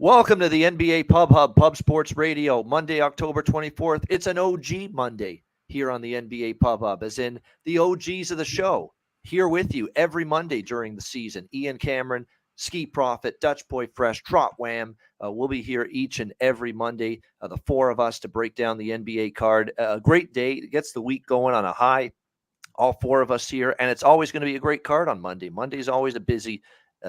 Welcome to the NBA Pub Hub, Pub Sports Radio, Monday, October 24th. It's an OG Monday here on the NBA Pub Hub, as in the OGs of the show, here with you every Monday during the season. Ian Cameron, Skee Profit, Dutch Boy Fresh, Trot Wham. We'll be here each and every Monday, the four of us, to break down the NBA card. A great day. It gets the week going on a high. All four of us here, and it's always going to be a great card on Monday. Monday is always a busy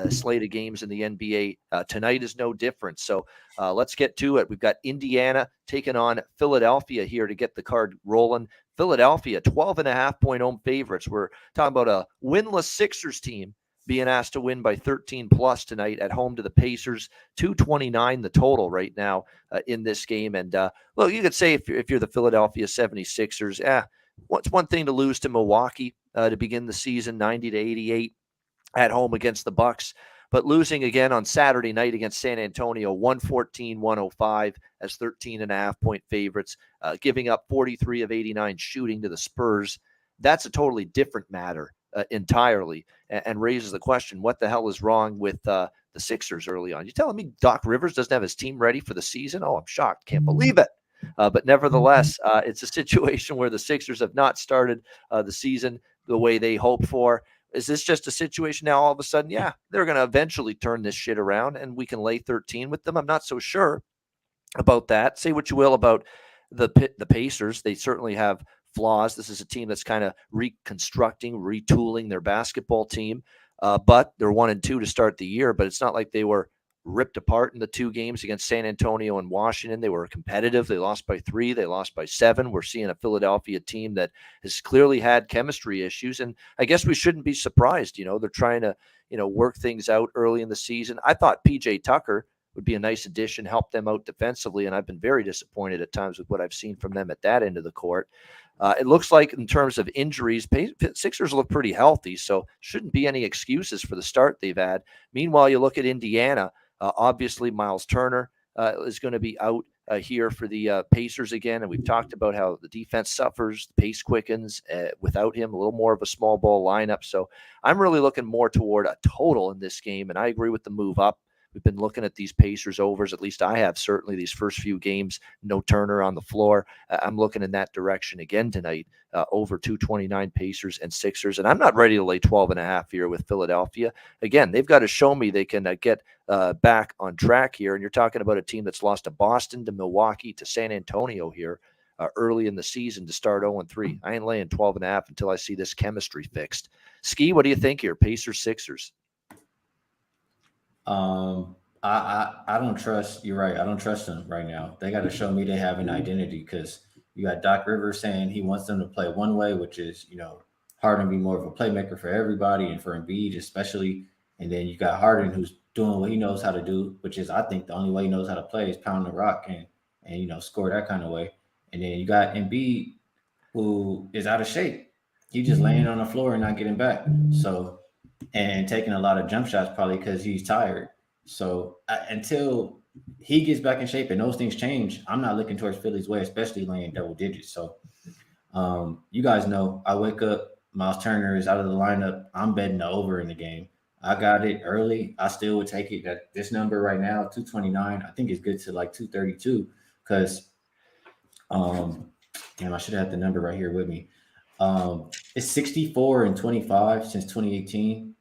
slate of games in the NBA. Tonight is no different. So let's get to it. We've got Indiana taking on Philadelphia here to get the card rolling. Philadelphia, 12.5-point home favorites. We're talking about a winless Sixers team being asked to win by 13 plus tonight at home to the Pacers. 229 the total right now in this game. And look, you could say if you're the Philadelphia 76ers, it's one thing to lose to Milwaukee to begin the season, 90-88 at home against the Bucks, but losing again on Saturday night against San Antonio, 114-105 as 13.5-point favorites, giving up 43 of 89 shooting to the Spurs. That's a totally different matter entirely, and raises the question, what the hell is wrong with the Sixers early on? You telling me Doc Rivers doesn't have his team ready for the season? Oh, I'm shocked. Can't believe it. But nevertheless, it's a situation where the Sixers have not started the season the way they hoped for. Is this just a situation now all of a sudden? Yeah, they're going to eventually turn this shit around and we can lay 13 with them. I'm not so sure about that. Say what you will about the Pacers. They certainly have flaws. This is a team that's kind of reconstructing, retooling their basketball team. But they're 1-2 to start the year. But it's not like they were ripped apart in the two games against San Antonio and Washington. They were competitive. They lost by 3. They lost by 7. We're seeing a Philadelphia team that has clearly had chemistry issues. And I guess we shouldn't be surprised. They're trying to, work things out early in the season. I thought PJ Tucker would be a nice addition, help them out defensively. And I've been very disappointed at times with what I've seen from them at that end of the court. It looks like in terms of injuries, Sixers look pretty healthy, so shouldn't be any excuses for the start they've had. Meanwhile, you look at Indiana. Obviously, Miles Turner is going to be out here for the Pacers again. And we've talked about how the defense suffers, the pace quickens without him, a little more of a small ball lineup. So I'm really looking more toward a total in this game. And I agree with the move up. We've been looking at these Pacers overs. At least I have, certainly these first few games, no Turner on the floor. I'm looking in that direction again tonight, over 229 Pacers and Sixers. And I'm not ready to lay 12.5 here with Philadelphia. Again, they've got to show me they can get back on track here. And you're talking about a team that's lost to Boston, to Milwaukee, to San Antonio here early in the season to start 0-3. I ain't laying 12.5 until I see this chemistry fixed. Skee, what do you think here? Pacers, Sixers? I don't trust. You're right. I don't trust them right now. They got to show me they have an identity, because you got Doc Rivers saying he wants them to play one way, which is, Harden be more of a playmaker for everybody and for Embiid especially. And then you got Harden, who's doing what he knows how to do, which is, I think, the only way he knows how to play is pound the rock and score that kind of way. And then you got Embiid, who is out of shape. He's just laying on the floor and not getting back. So, and taking a lot of jump shots probably because he's tired. So until he gets back in shape and those things change, I'm not looking towards Philly's way, especially laying double digits. So you guys know, I wake up, Miles Turner is out of the lineup. I'm betting the over in the game. I got it early. I still would take it. That this number right now, 229, I think is good to like 232, because damn, I should have had the number right here with me. It's 64-25 since 2018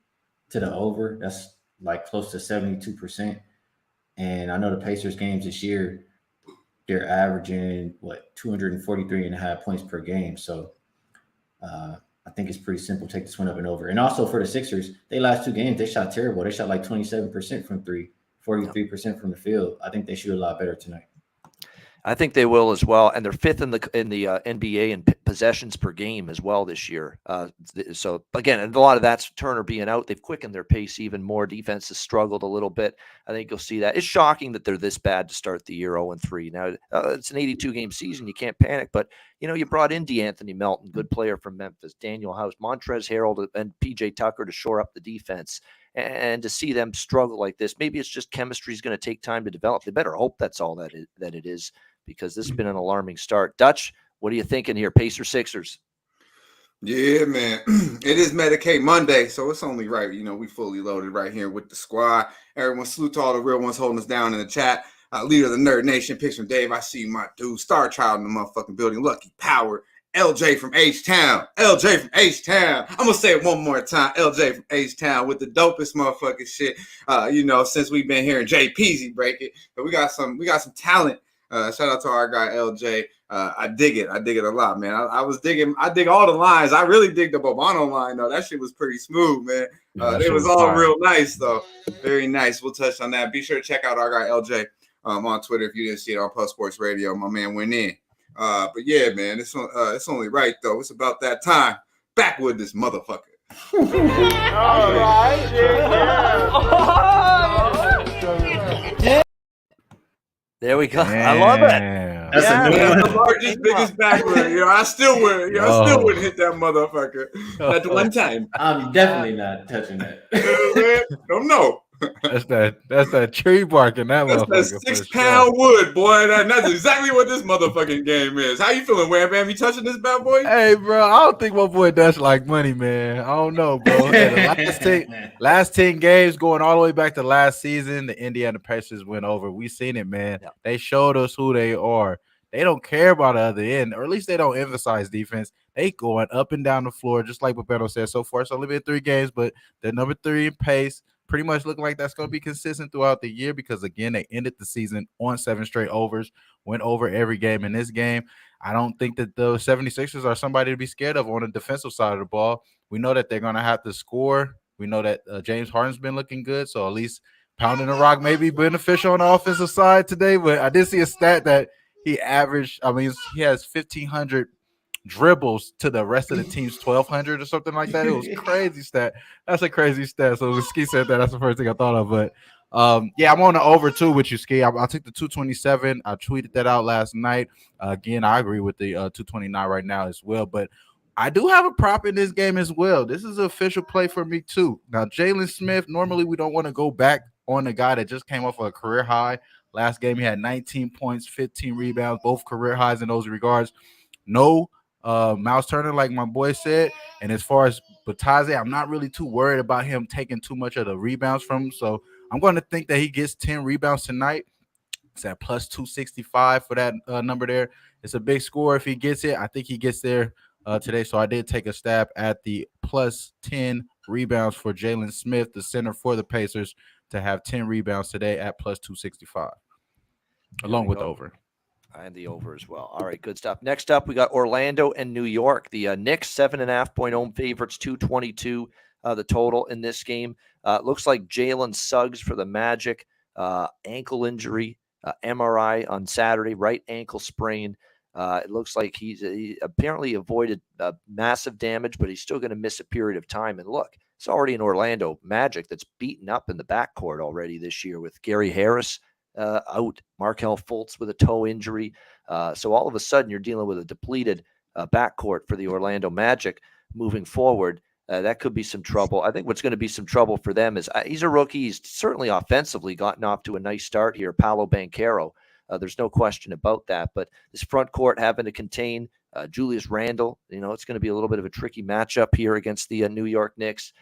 to the over. That's like close to 72%. And I know the Pacers games this year, they're averaging 243.5 points per game. So I think it's pretty simple. Take this one up and over. And also for the Sixers, they last 2 games, they shot terrible. They shot like 27% from 3, 43% from the field. I think they shoot a lot better tonight. I think they will as well, and they're 5th in the NBA in possessions per game as well this year. So again, and a lot of that's Turner being out. They've quickened their pace even more. Defense has struggled a little bit. I think you'll see that. It's shocking that they're this bad to start the year 0-3. Now it's an 82-game season. You can't panic, but you brought in DeAnthony Melton, good player from Memphis, Daniel House, Montrezl Harrell, and PJ Tucker to shore up the defense. And to see them struggle like this, maybe it's just chemistry is going to take time to develop. They better hope that's all that it is, because this has been an alarming start. Dutch, what are you thinking here? Pacers, Sixers? Yeah, man. It is Medicaid Monday, so it's only right. We fully loaded right here with the squad. Everyone, salute to all the real ones holding us down in the chat. Leader of the Nerd Nation, picks from Dave. I see my dude, Star Child in the motherfucking building. Lucky Power, LJ from H-Town. LJ from H-Town. I'm going to say it one more time. LJ from H-Town with the dopest motherfucking shit, since we've been hearing Jay Peasy break it. But we got some talent. Shout out to our guy, LJ. I dig it. I dig it a lot, man. I dig all the lines. I really dig the Bobano line, though. That shit was pretty smooth, man. It was all real nice, though. Very nice. We'll touch on that. Be sure to check out our guy, LJ, on Twitter if you didn't see it on Plus Sports Radio. My man went in. But yeah, man, it's only right, though. It's about that time. Back with this motherfucker. All right. Yeah. There we go. I love it. That's a new one. The largest, biggest backward. I still would. I still would hit that motherfucker at one time. I'm definitely not touching that. Don't know. That's that tree bark in that motherfucker. That's that 6 pound wood, boy. That's exactly what this motherfucking game is. How you feeling, Wham Bam? You touching this bad boy? Hey, bro, I don't think my boy Dutch like money, man. I don't know, bro. Last 10 games going all the way back to last season, the Indiana Pacers went over. We seen it, man. Yeah. They showed us who they are. They don't care about the other end, or at least they don't emphasize defense. They going up and down the floor, just like Papano said. So far, it's only been 3 games, but they're number 3 in pace. Pretty much looking like that's going to be consistent throughout the year because, again, they ended the season on 7 straight overs, went over every game in this game. I don't think that the 76ers are somebody to be scared of on the defensive side of the ball. We know that they're going to have to score. We know that James Harden's been looking good, so at least pounding the rock may be beneficial on the offensive side today. But I did see a stat that he averaged, he has 1,500 dribbles to the rest of the team's 1,200 or something like that. It was crazy stat. That's a crazy stat. So when Skee said that, that's the first thing I thought of. But yeah, I'm on the over 2 with you, Skee. I'll take the 227. I tweeted that out last night. Again, I agree with the 229 right now as well. But I do have a prop in this game as well. This is an official play for me too. Now, Jalen Smith, normally we don't want to go back on the guy that just came off a career high. Last game, he had 19 points, 15 rebounds, both career highs in those regards. No Miles Turner, like my boy said. And as far as Bataze, I'm not really too worried about him taking too much of the rebounds from him. So I'm going to think that he gets 10 rebounds tonight. It's at plus 265 for that number there. It's a big score if he gets it. I think he gets there today. So I did take a stab at the plus 10 rebounds for Jalen Smith, the center for the Pacers, to have 10 rebounds today at plus 265, along with over. I had the over as well. All right, good stuff. Next up, we got Orlando and New York. The Knicks, 7.5-point home favorites, 222 the total in this game. Looks like Jalen Suggs for the Magic, ankle injury, MRI on Saturday, right ankle sprain. It looks like he apparently avoided massive damage, but he's still going to miss a period of time. And look, it's already an Orlando Magic that's beaten up in the backcourt already this year with Gary Harris out, Markelle Fultz with a toe injury. So all of a sudden you're dealing with a depleted backcourt for the Orlando Magic moving forward. That could be some trouble. I think what's going to be some trouble for them is he's a rookie. He's certainly offensively gotten off to a nice start here, Paolo Banchero. There's no question about that. But this front court having to contain Julius Randle, it's going to be a little bit of a tricky matchup here against the New York Knicks.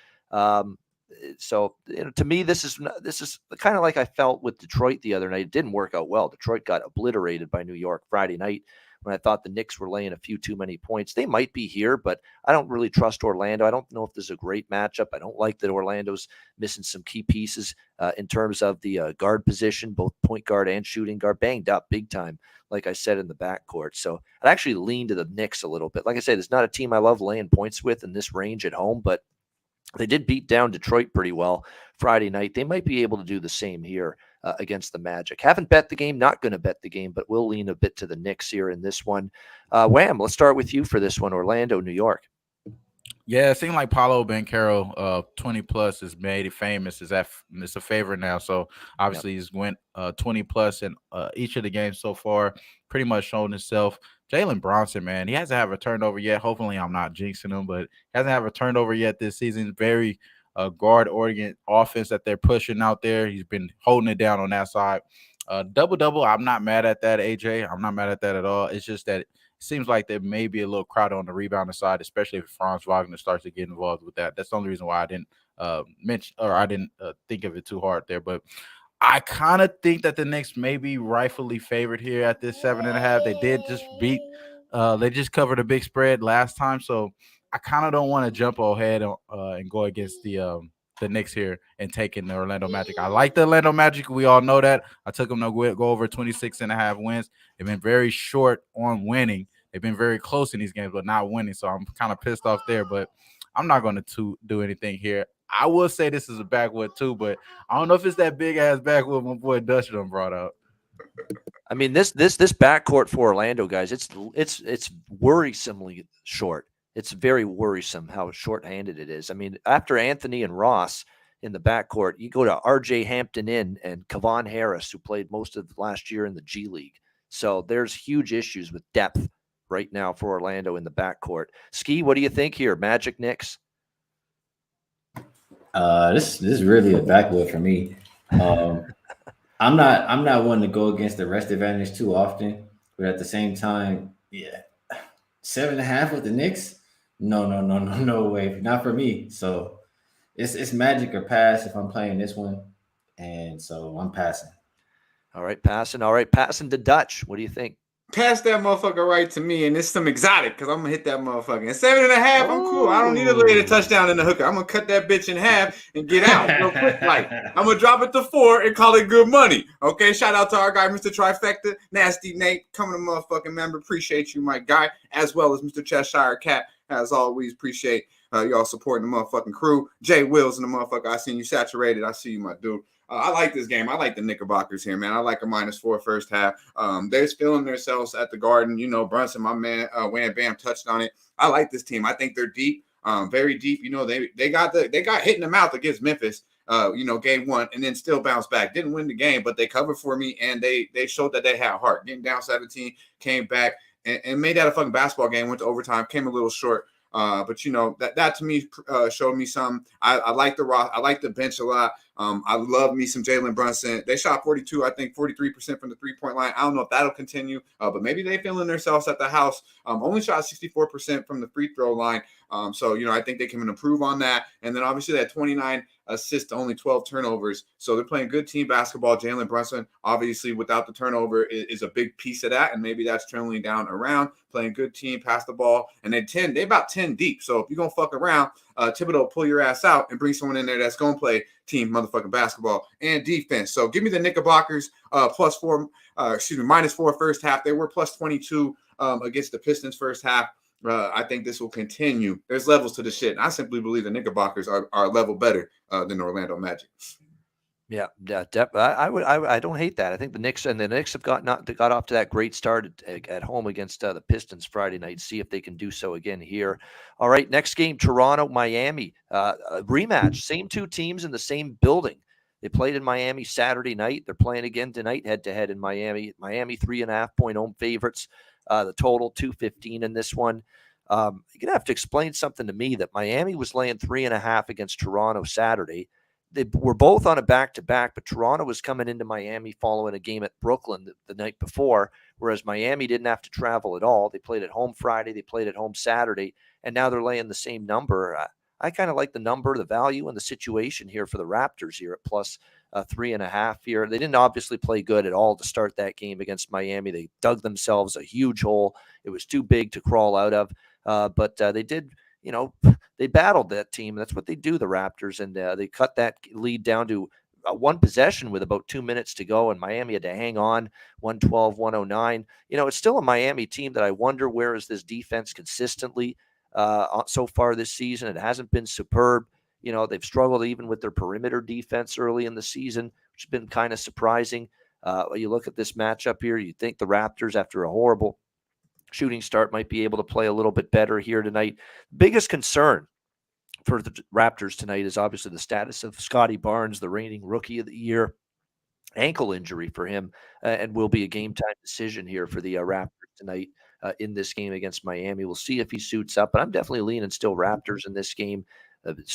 So to me, this is kind of like I felt with Detroit the other night. It didn't work out well. Detroit got obliterated by New York Friday night when I thought the Knicks were laying a few too many points. They might be here, but I don't really trust Orlando. I don't know if this is a great matchup. I don't like that Orlando's missing some key pieces in terms of the guard position, both point guard and shooting guard, banged up big time, like I said, in the backcourt. So I'd actually lean to the Knicks a little bit. Like I said, it's not a team I love laying points with in this range at home, but they did beat down Detroit pretty well Friday night. They might be able to do the same here against the Magic. Haven't bet the game, not going to bet the game, but we'll lean a bit to the Knicks here in this one. Wham, let's start with you for this one, Orlando, New York. Yeah, it seemed like Paolo Banchero, 20 plus, is made it famous. It's a favorite now. So obviously he's went 20 plus in each of the games so far. Pretty much shown himself. Jalen Bronson, man, he hasn't had a turnover yet. Hopefully, I'm not jinxing him, but he hasn't had a turnover yet this season. Very guard-oriented offense that they're pushing out there. He's been holding it down on that side. Double-double, I'm not mad at that, AJ. I'm not mad at that at all. It's just that seems like there may be a little crowded on the rebounding side, especially if Franz Wagner starts to get involved with that. That's the only reason why I didn't mention, or I didn't think of it too hard there. But I kind of think that the Knicks may be rightfully favored here at this 7.5. They did just they just covered a big spread last time, so I kind of don't want to jump ahead and go against the Knicks here and taking the Orlando Magic. I like the Orlando Magic. We all know that. I took them to go over 26.5 wins. They've been very short on winning. They've been very close in these games, but not winning. So I'm kind of pissed off there, but I'm not going to do anything here. I will say this is a backwood too, but I don't know if it's that big ass backwood my boy Dutch done brought out. I mean, this backcourt for Orlando, guys, it's worrisomely short. It's very worrisome how short-handed it is. I mean, after Anthony and Ross in the backcourt, you go to R.J. Hampton and Kevon Harris, who played most of last year in the G League. So there's huge issues with depth right now for Orlando in the backcourt. Skee, what do you think here? Magic, Knicks? This is really a backwood for me. I'm not one to go against the rest advantage too often, but at the same time, yeah, 7.5 with the Knicks. No way, not for me. So it's Magic or pass if I'm playing this one, and so I'm passing. All right, passing. All right, passing to Dutch. What do you think? Pass that motherfucker right to me, and it's some exotic because I'm gonna hit that motherfucker. And 7.5, I'm cool. I don't need to lay the touchdown in the hooker. I'm gonna cut that bitch in half and get out real quick. Like I'm gonna drop it to 4 and call it good money. Okay, shout out to our guy, Mr. Trifecta, Nasty Nate, coming to motherfucking member. Appreciate you, my guy, as well as Mr. Cheshire Cat. As always, appreciate y'all supporting the motherfucking crew. Jay Wills and the motherfucker. I seen you saturated. I see you, my dude. I like this game. I like the Knickerbockers here, man. I like a -4 first half. They're feeling themselves at the Garden. You know, Brunson, my man, Wham Bam touched on it. I like this team. I think they're deep, very deep. You know, they got hit in the mouth against Memphis. Game 1, and then still bounced back. Didn't win the game, but they covered for me, and they showed that they had heart. Getting down 17, came back and made that a fucking basketball game. Went to overtime, came a little short. But you know that to me showed me some. I like the rock. I like the bench a lot. I love me some Jalen Brunson. They shot 42, I think 43% from the 3-point line. I don't know if that'll continue, but maybe they feeling themselves at the house. Only shot 64% from the free throw line. So I think they can improve on that. And then obviously that 29 assists to only 12 turnovers. So they're playing good team basketball. Jalen Brunson, obviously without the turnover, is a big piece of that. And maybe that's trailing down around, playing good team, pass the ball. And then they about 10 deep. So if you're going to fuck around, Thibodeau pull your ass out and bring someone in there that's going to play team motherfucking basketball and defense. So give me the Knickerbockers -4 first half. They were +22 against the Pistons first half. I think this will continue. There's levels to the shit. And I simply believe the Knickerbockers are a level better than Orlando Magic. Yeah. I don't hate that. I think the Knicks have got off to that great start at home against the Pistons Friday night. See if they can do so again here. All right, next game, Toronto, Miami, rematch. Same two teams in the same building. They played in Miami Saturday night. They're playing again tonight, head-to-head in Miami. Miami 3.5-point home favorites. The total 215 in this one. You're gonna have to explain something to me that Miami was laying 3.5 against Toronto Saturday. They were both on a back-to-back, but Toronto was coming into Miami following a game at Brooklyn the night before, whereas Miami didn't have to travel at all. They played at home Friday, they played at home Saturday, and now they're laying the same number. I kind of like the number, the value, and the situation here for the Raptors here at +3.5 here. They didn't obviously play good at all to start that game against Miami. They dug themselves a huge hole. It was too big to crawl out of, but they did. They battled that team. That's what they do, the Raptors, and they cut that lead down to one possession with about 2 minutes to go, and Miami had to hang on 112-109. It's still a Miami team that I wonder where is this defense consistently so far this season. It hasn't been superb. They've struggled even with their perimeter defense early in the season, which has been kind of surprising. You look at this matchup here, you think the Raptors, after a horrible shooting start, might be able to play a little bit better here tonight. Biggest concern for the Raptors tonight is obviously the status of Scotty Barnes, the reigning Rookie of the Year. Ankle injury for him, and will be a game-time decision here for the Raptors tonight in this game against Miami. We'll see if he suits up, but I'm definitely leaning still Raptors in this game.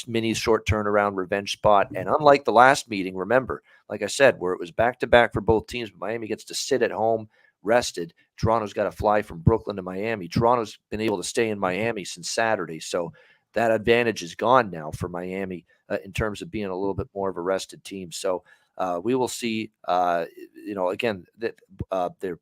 Mini short turnaround revenge spot. And unlike the last meeting, remember, like I said, where it was back-to-back for both teams, Miami gets to sit at home. rested. Toronto's got to fly from Brooklyn to Miami. Toronto's been able to stay in Miami since Saturday. So that advantage is gone now for Miami in terms of being a little bit more of a rested team. So we will see, again, that they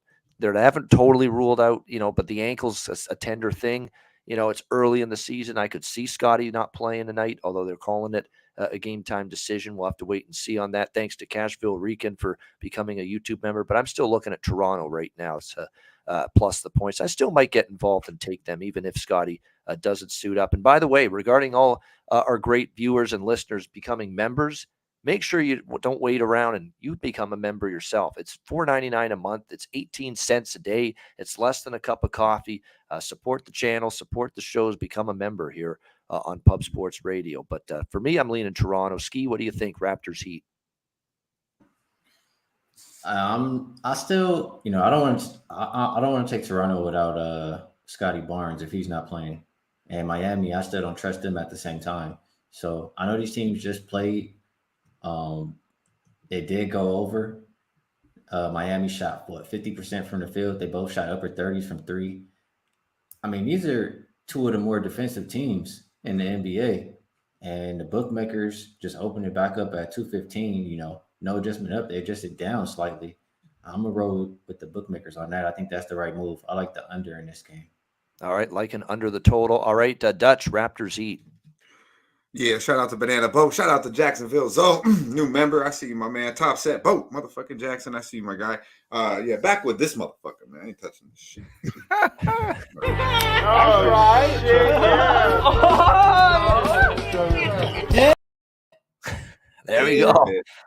haven't totally ruled out, but the ankle's a tender thing. It's early in the season. I could see Scotty not playing tonight, although they're calling it a game time decision. We'll have to wait and see on that. Thanks to Cashville Rican for becoming a YouTube member. But I'm still looking at Toronto right now. So, plus the points. I still might get involved and take them, even if Scotty doesn't suit up. And by the way, regarding all our great viewers and listeners becoming members, make sure you don't wait around and you become a member yourself. It's $4.99 a month. It's 18 cents a day. It's less than a cup of coffee. Support the channel, support the shows, become a member here on Pub Sports Radio. But for me, I'm leaning Toronto. Skee, what do you think? Raptors Heat. I still, I don't want to take Toronto without Scotty Barnes if he's not playing, and Miami, I still don't trust them at the same time. So I know these teams just played. They did go over. Miami shot 50% from the field. They both shot upper 30s from three. I mean, these are two of the more defensive teams in the NBA, and the bookmakers just opened it back up at 215. No adjustment up. They adjusted down slightly. I'm going to roll with the bookmakers on that. I think that's the right move. I like the under in this game. All right, like an under the total. All right, Dutch, Raptors Heat. Yeah, shout out to Banana Boat. Shout out to Jacksonville Zoe, new member. I see you, my man. Top set Boat, motherfucking Jackson. I see you, my guy. Yeah, back with this motherfucker, man. I ain't touching this shit. All right. Yeah. There we go.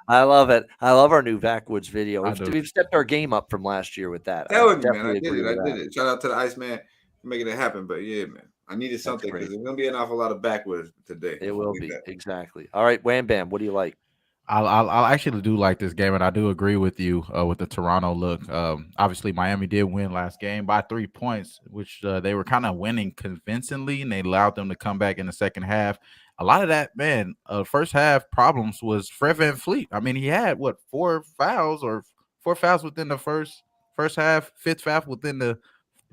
I love it. I love our new Backwoods video. We've stepped our game up from last year with that. That was man. I did it. Shout out to the Iceman for making it happen. But yeah, man. I needed something because there's going to be an awful lot of backwoods today. It will be. Exactly. All right, Wham Bam, what do you like? I'll actually do like this game, and I do agree with you with the Toronto look. Obviously, Miami did win last game by 3 points, which they were kind of winning convincingly, and they allowed them to come back in the second half. A lot of that, man, first half problems was Fred VanVleet. I mean, he had, 4 fouls within the first half, 5th foul within the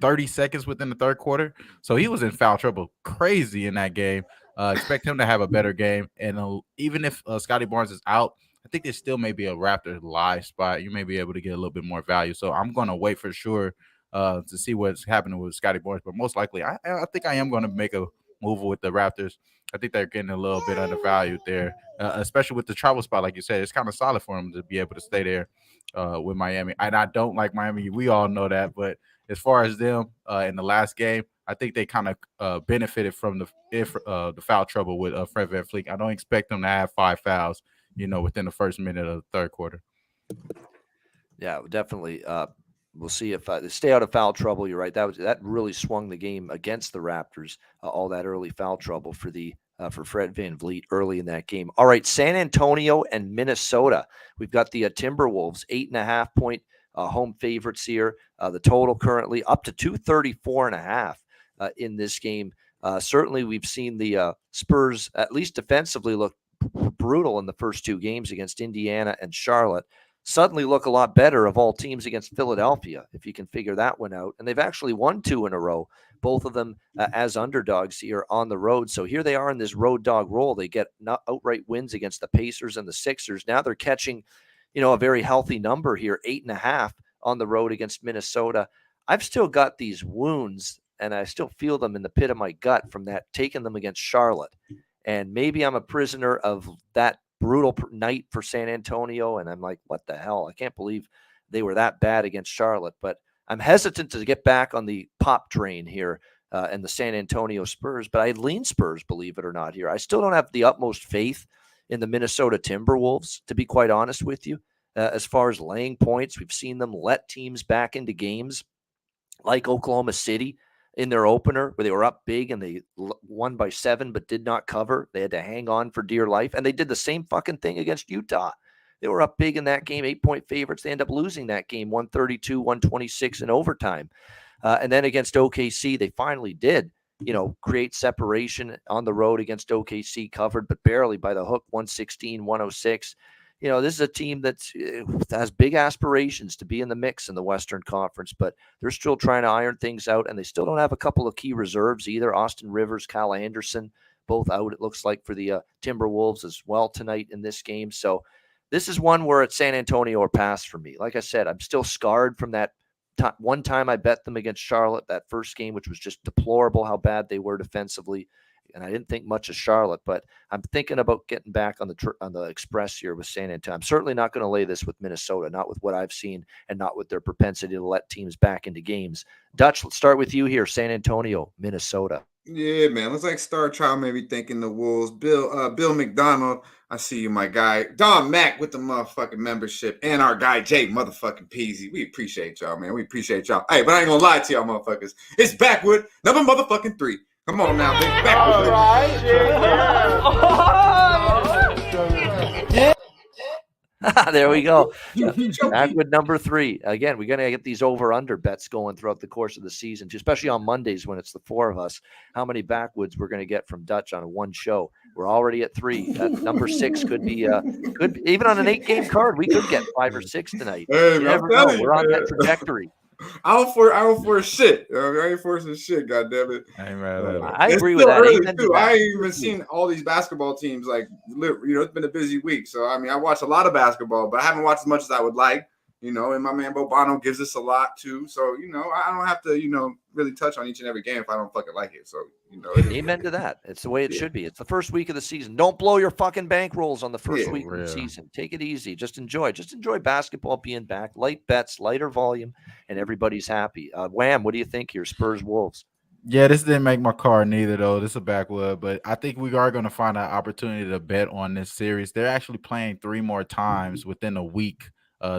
30 seconds within the third quarter. So he was in foul trouble crazy in that game. Expect him to have a better game. And even if Scotty Barnes is out, I think there still may be a Raptor live spot. You may be able to get a little bit more value. So I'm going to wait for sure to see what's happening with Scotty Barnes. But most likely, I think I am going to make a move with the Raptors. I think they're getting a little bit undervalued there, especially with the travel spot. Like you said, it's kind of solid for them to be able to stay there with Miami. And I don't like Miami. We all know that. But as far as them in the last game, I think they kind of benefited from the foul trouble with Fred VanVleet. I don't expect them to have 5 fouls, within the first minute of the third quarter. Yeah, definitely. We'll see if they stay out of foul trouble. You're right. That really swung the game against the Raptors. All that early foul trouble for Fred VanVleet early in that game. All right, San Antonio and Minnesota. We've got the Timberwolves 8.5 point home favorites here. The total currently up to 234.5 in this game. Certainly, we've seen the Spurs, at least defensively, look brutal in the first 2 games against Indiana and Charlotte. Suddenly look a lot better of all teams against Philadelphia, if you can figure that one out. And they've actually won 2 in a row, both of them as underdogs here on the road. So here they are in this road dog role. They get outright wins against the Pacers and the Sixers. Now they're catching, a very healthy number here, 8.5 on the road against Minnesota. I've still got these wounds, and I still feel them in the pit of my gut from that, taking them against Charlotte. And maybe I'm a prisoner of that brutal night for San Antonio, and I'm like, what the hell? I can't believe they were that bad against Charlotte. But I'm hesitant to get back on the pop train here and the San Antonio Spurs, but I lean Spurs, believe it or not, here. I still don't have the utmost faith in the Minnesota Timberwolves, to be quite honest with you. As far as laying points, we've seen them let teams back into games like Oklahoma City in their opener, where they were up big and they won by 7 but did not cover. They had to hang on for dear life. And they did the same fucking thing against Utah. They were up big in that game, 8-point favorites. They end up losing that game, 132-126 in overtime. And then against OKC, they finally did, create separation on the road against OKC, covered, but barely by the hook, 116-106. this is a team that has big aspirations to be in the mix in the Western Conference, but they're still trying to iron things out, and they still don't have a couple of key reserves either. Austin Rivers, Cal Anderson, both out, it looks like, for the Timberwolves as well tonight in this game. So this is one where it's San Antonio or pass for me. Like I said, I'm still scarred from that one time I bet them against Charlotte, that first game, which was just deplorable how bad they were defensively. And I didn't think much of Charlotte, but I'm thinking about getting back on the Express here with San Antonio. I'm certainly not going to lay this with Minnesota, not with what I've seen and not with their propensity to let teams back into games. Dutch, let's start with you here. San Antonio, Minnesota. Yeah, man. Looks like Star Child maybe thinking the Wolves. Bill McDonald, I see you, my guy. Don Mack with the motherfucking membership, and our guy Jay motherfucking Peasy. We appreciate y'all, man. We appreciate y'all. Hey, but I ain't gonna lie to y'all, motherfuckers. It's Backwood, number motherfucking 3. Come on now, big Backwood. All right. Yeah. There we go. Backwood number 3. Again, we're going to get these over-under bets going throughout the course of the season, especially on Mondays when it's the 4 of us. How many Backwoods we're going to get from Dutch on one show. We're already at 3. Number 6 could be even on an 8-game card. We could get 5 or 6 tonight. Hey, You never know. We're on that trajectory. I don't force shit. I ain't forcing shit, goddammit. I agree It's with still that. early, Amen to too. that. I ain't even seen all these basketball teams. It's been a busy week. So, I mean, I watch a lot of basketball, but I haven't watched as much as I would like, and my man Bobano gives us a lot, too. So, I don't have to, really touch on each and every game if I don't fucking like it. So, Amen to that. It's the way it should be. It's the first week of the season. Don't blow your fucking bankrolls on the first week of the season. Take it easy. Just enjoy basketball being back. Light bets, lighter volume, and everybody's happy. Wham, what do you think here? Spurs Wolves. Yeah, this didn't make my card neither, though. This is a backwood, but I think we are going to find an opportunity to bet on this series. They're actually playing 3 more times within a week,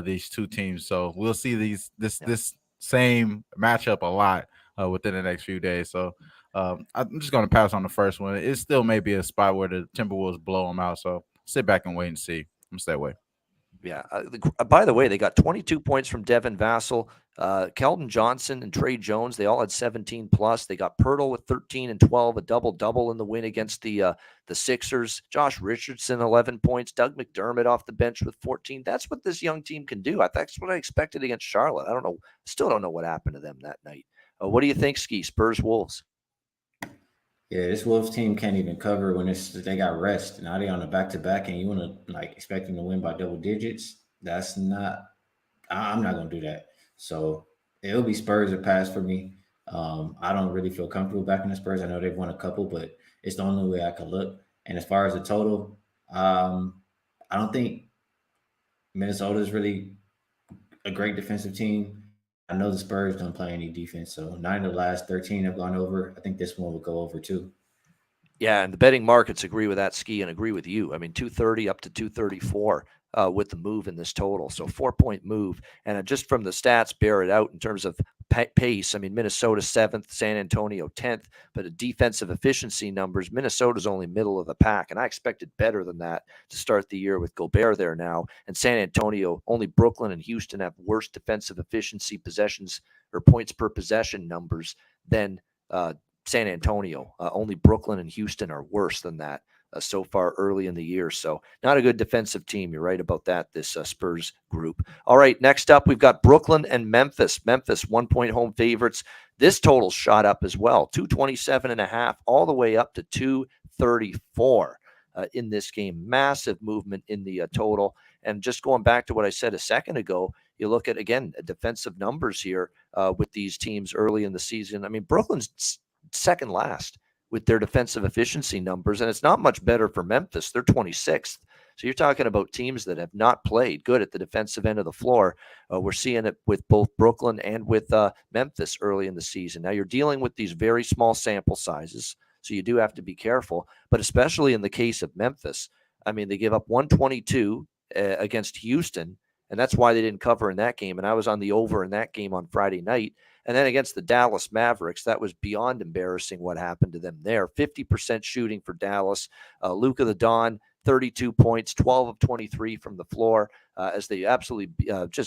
these two teams. So we'll see this same matchup a lot within the next few days. So I'm just going to pass on the first one. It still may be a spot where the Timberwolves blow them out. So sit back and wait and see. I'm going to stay away. Yeah. By the way, they got 22 points from Devin Vassell, Keldon Johnson, and Trey Jones. They all had 17 plus. They got Pirtle with 13 and 12, a double-double in the win against the Sixers. Josh Richardson, 11 points. Doug McDermott off the bench with 14. That's what this young team can do. That's what I expected against Charlotte. I don't know. Still don't know what happened to them that night. What do you think, Skee? Spurs Wolves. Yeah, this Wolves team can't even cover when they got rest. Now they on a back-to-back, and you want to expect them to win by double digits. That's not. I'm not gonna do that. So it'll be Spurs or pass for me. I don't really feel comfortable backing the Spurs. I know they've won a couple, but it's the only way I could look. And as far as the total, I don't think Minnesota is really a great defensive team. I know the Spurs don't play any defense, so 9 of the last 13 have gone over. I think this one will go over too. Yeah, and the betting markets agree with that, Skee, and agree with you. I mean, 230 up to 234 with the move in this total. So 4-point move. And just from the stats, bear it out in terms of pace. I mean, Minnesota 7th, San Antonio 10th, but at defensive efficiency numbers, Minnesota's only middle of the pack. And I expected better than that to start the year with Gobert there now. And San Antonio, only Brooklyn and Houston have worse defensive efficiency possessions or points per possession numbers than San Antonio. Only Brooklyn and Houston are worse than that so far early in the year. So not a good defensive team. You're right about that, this Spurs group. All right, next up, we've got Brooklyn and Memphis. Memphis, 1-point home favorites. This total shot up as well, 227.5 all the way up to 234 in this game. Massive movement in the total. And just going back to what I said a second ago, you look at, again, defensive numbers here with these teams early in the season. I mean, Brooklyn's second last with their defensive efficiency numbers, and it's not much better for Memphis. They're 26th. So you're talking about teams that have not played good at the defensive end of the floor. We're seeing it with both Brooklyn and with Memphis early in the season. Now you're dealing with these very small sample sizes, so you do have to be careful, but especially in the case of Memphis, I mean, they give up 122 against Houston, and that's why they didn't cover in that game. And I was on the over in that game on Friday night. And then against the Dallas Mavericks, that was beyond embarrassing what happened to them there. 50% shooting for Dallas. Luka the Don, 32 points, 12 of 23 from the floor, as they absolutely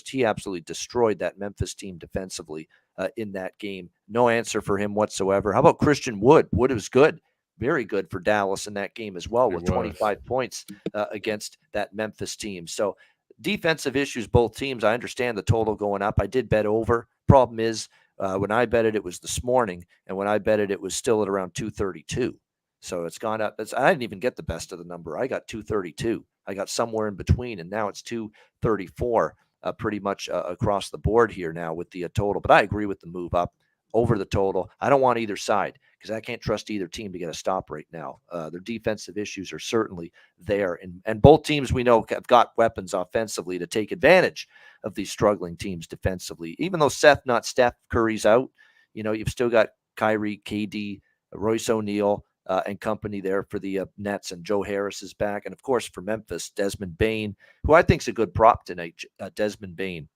he absolutely destroyed that Memphis team defensively in that game. No answer for him whatsoever. How about Christian Wood? Wood was good. very good for Dallas in that game as well, It with was. 25 points against that Memphis team. So defensive issues, both teams. I understand the total going up. I did bet over. Problem is, when I bet it was this morning, and when I bet it was still at around 232. So it's gone up. I didn't even get the best of the number. I got 232. I got somewhere in between, and now it's 234, pretty much across the board here now with the total. But I agree with the move up over the total. I don't want either side because I can't trust either team to get a stop right now. Their defensive issues are certainly there, and both teams we know have got weapons offensively to take advantage of these struggling teams defensively. Even though not Steph Curry's out, you've still got Kyrie, KD, Royce O'Neal, and company there for the Nets, and Joe Harris is back. And of course for Memphis, Desmond Bane, who I think is a good prop tonight. Desmond Bane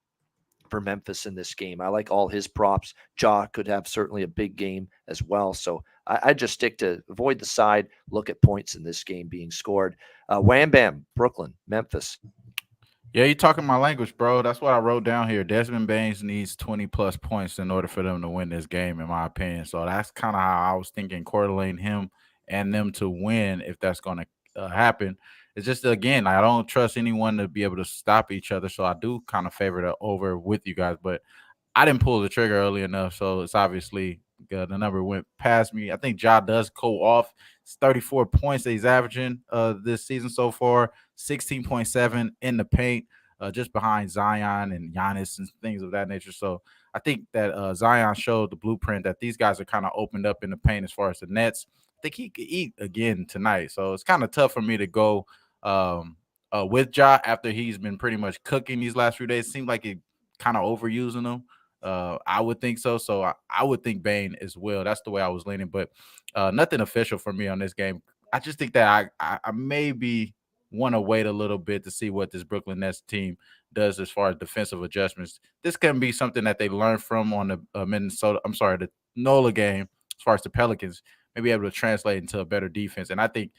for Memphis in this game. I like all his props. Ja could have certainly a big game as well. So I just stick to avoid the side, look at points in this game being scored. Wham Bam, Brooklyn, Memphis. Yeah, you're talking my language, bro. That's what I wrote down here. Desmond Baines needs 20-plus points in order for them to win this game, in my opinion. So that's kind of how I was thinking, correlating him and them to win if that's going to happen. It's just, again, I don't trust anyone to be able to stop each other, so I do kind of favor the over with you guys. But I didn't pull the trigger early enough, so it's obviously the number went past me. I think Ja does go off. It's 34 points that he's averaging this season so far, 16.7 in the paint, just behind Zion and Giannis and things of that nature. So I think that Zion showed the blueprint that these guys are kind of opened up in the paint as far as the Nets. I think he could eat again tonight. So it's kind of tough for me to go with Ja after he's been pretty much cooking these last few days. It seemed like it kind of overusing him. I would think so. So I would think Bane as well. That's the way I was leaning, but nothing official for me on this game. I just think that I maybe want to wait a little bit to see what this Brooklyn Nets team does as far as defensive adjustments. This can be something that they learned from on the the NOLA game as far as the Pelicans, maybe able to translate into a better defense. And I think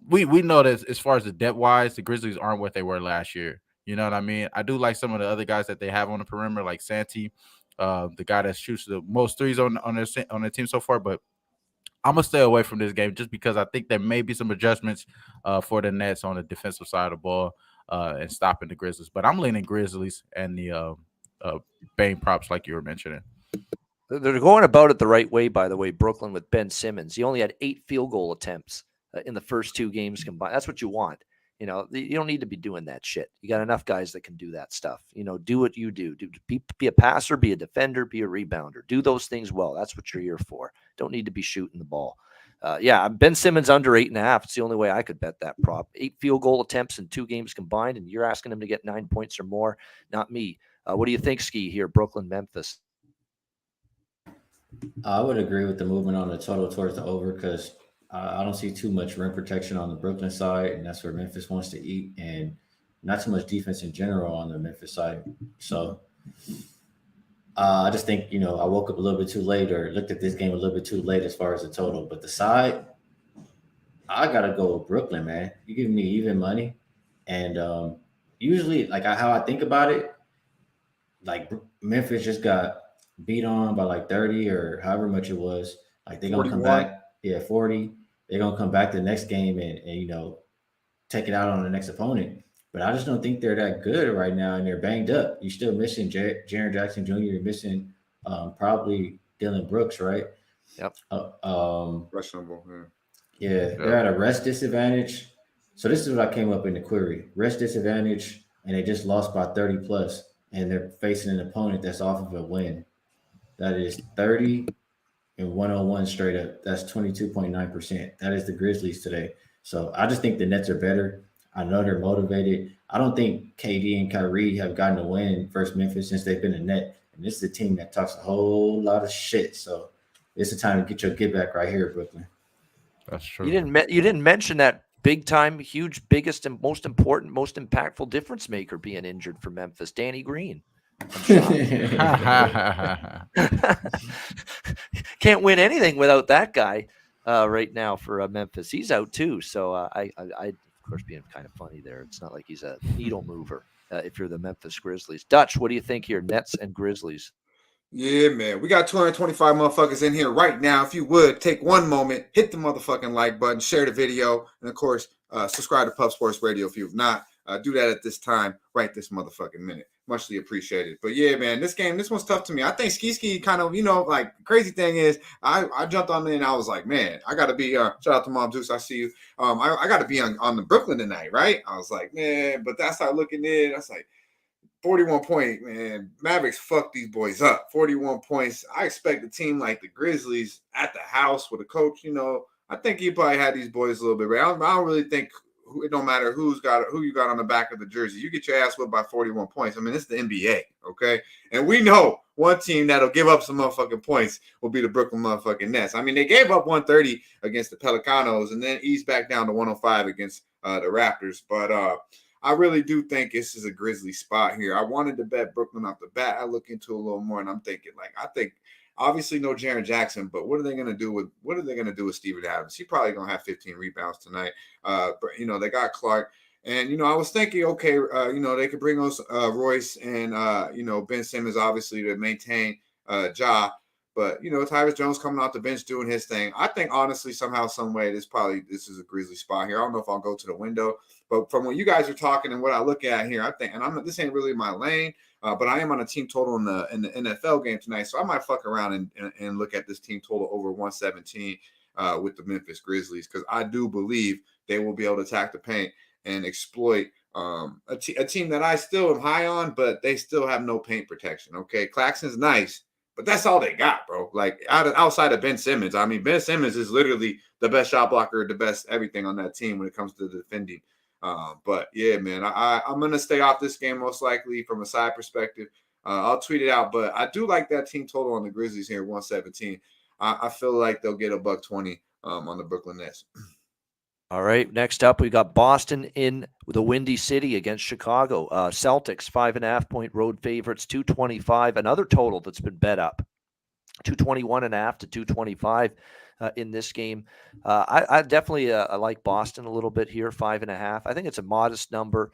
we know that as far as the depth wise, the Grizzlies aren't what they were last year. You know what I mean? I do like some of the other guys that they have on the perimeter, like Santi, the guy that shoots the most threes on their team so far. But I'm gonna stay away from this game just because I think there may be some adjustments for the Nets on the defensive side of the ball and stopping the Grizzlies. But I'm leaning Grizzlies and the Bane props like you were mentioning. They're going about it the right way, by the way, Brooklyn, with Ben Simmons. He only had 8 field goal attempts in the first 2 games combined. That's what you want. You don't need to be doing that shit. You got enough guys that can do that stuff. Do what you do. Be a passer, be a defender, be a rebounder. Do those things well. That's what you're here for. Don't need to be shooting the ball. Ben Simmons under 8.5. It's the only way I could bet that prop. 8 field goal attempts in 2 games combined, and you're asking him to get 9 points or more. Not me. What do you think, Skee, here, Brooklyn, Memphis? I would agree with the movement on the total towards the over because I don't see too much rim protection on the Brooklyn side, and that's where Memphis wants to eat, and not too much defense in general on the Memphis side. So I just think, I woke up a little bit too late or looked at this game a little bit too late as far as the total. But the side, I got to go with Brooklyn, man. You give me even money. And usually, like how I think about it, like Memphis just got beat on by like 30 or however much it was. Like they're going to come back. Yeah, 40. They're going to come back the next game and take it out on the next opponent. But I just don't think they're that good right now, and they're banged up. You're still missing Jaren Jackson Jr. You're missing probably Dylan Brooks, right? Yep. Questionable. Yeah, they're at a rest disadvantage. So this is what I came up in the query. Rest disadvantage, and they just lost by 30 plus, and they're facing an opponent that's off of a win. That is 30 and 101 straight up. That's 22.9%. That is the Grizzlies today. So I just think the Nets are better. I know they're motivated. I don't think KD and Kyrie have gotten a win versus Memphis since they've been a net. And this is a team that talks a whole lot of shit. So it's the time to get your get back right here, Brooklyn. That's true. You didn't mention that big time, huge, biggest, and most important, most impactful difference maker being injured for Memphis, Danny Green. Can't win anything without that guy right now for Memphis. He's out too. So I of course, being kind of funny there. It's not like he's a needle mover if you're the Memphis Grizzlies. Dutch, what do you think here? Nets and Grizzlies. Yeah, man. We got 225 motherfuckers in here right now. If you would, take one moment, hit the motherfucking like button, share the video, and of course, subscribe to Pub Sports Radio if you've not. Do that at this time, right this motherfucking minute. Muchly appreciated. But yeah, man, this one's tough to me. I think Ski kind of, like, crazy thing is, I jumped on there and I was like, man, I got to be, shout out to Mom Deuce, I see you. I got to be on the Brooklyn tonight, right? I was like, man, but I started looking in, I was like, 41 point, man. Mavericks fucked these boys up. 41 points. I expect a team like the Grizzlies at the house with a coach, I think he probably had these boys a little bit. Right? I don't really think it don't matter who you got on the back of the jersey. You get your ass whipped by 41 points. I mean, it's the NBA, okay? And we know one team that'll give up some motherfucking points will be the Brooklyn motherfucking Nets. I mean, they gave up 130 against the Pelicanos and then eased back down to 105 against the Raptors. But I really do think this is a Grizzly spot here. I wanted to bet Brooklyn off the bat. I look into it a little more, and I'm thinking, I think obviously no Jaren Jackson, but what are they going to do with Steven Adams? He probably going to have 15 rebounds tonight. But they got Clark, and I was thinking, okay, they could bring us Royce and Ben Simmons obviously to maintain Ja. But Tyus Jones coming off the bench doing his thing. I think honestly, somehow, some way, this is a Grizzly spot here. I don't know if I'll go to the window, but from what you guys are talking and what I look at here, I think, and this ain't really my lane, but I am on a team total in the NFL game tonight, so I might fuck around and look at this team total over 117 with the Memphis Grizzlies, because I do believe they will be able to attack the paint and exploit a team that I still am high on, but they still have no paint protection. Okay, Claxton's nice, but that's all they got, bro. Like outside of Ben Simmons. I mean, Ben Simmons is literally the best shot blocker, the best everything on that team when it comes to defending. But yeah, man, I'm going to stay off this game most likely from a side perspective. I'll tweet it out, but I do like that team total on the Grizzlies here, 117. I feel like they'll get $120 on the Brooklyn Nets. All right, next up, we got Boston in the Windy City against Chicago. Celtics, 5.5-point road favorites, 225. Another total that's been bet up, 221.5 to 225 in this game. I definitely I like Boston a little bit here, 5.5. I think it's a modest number,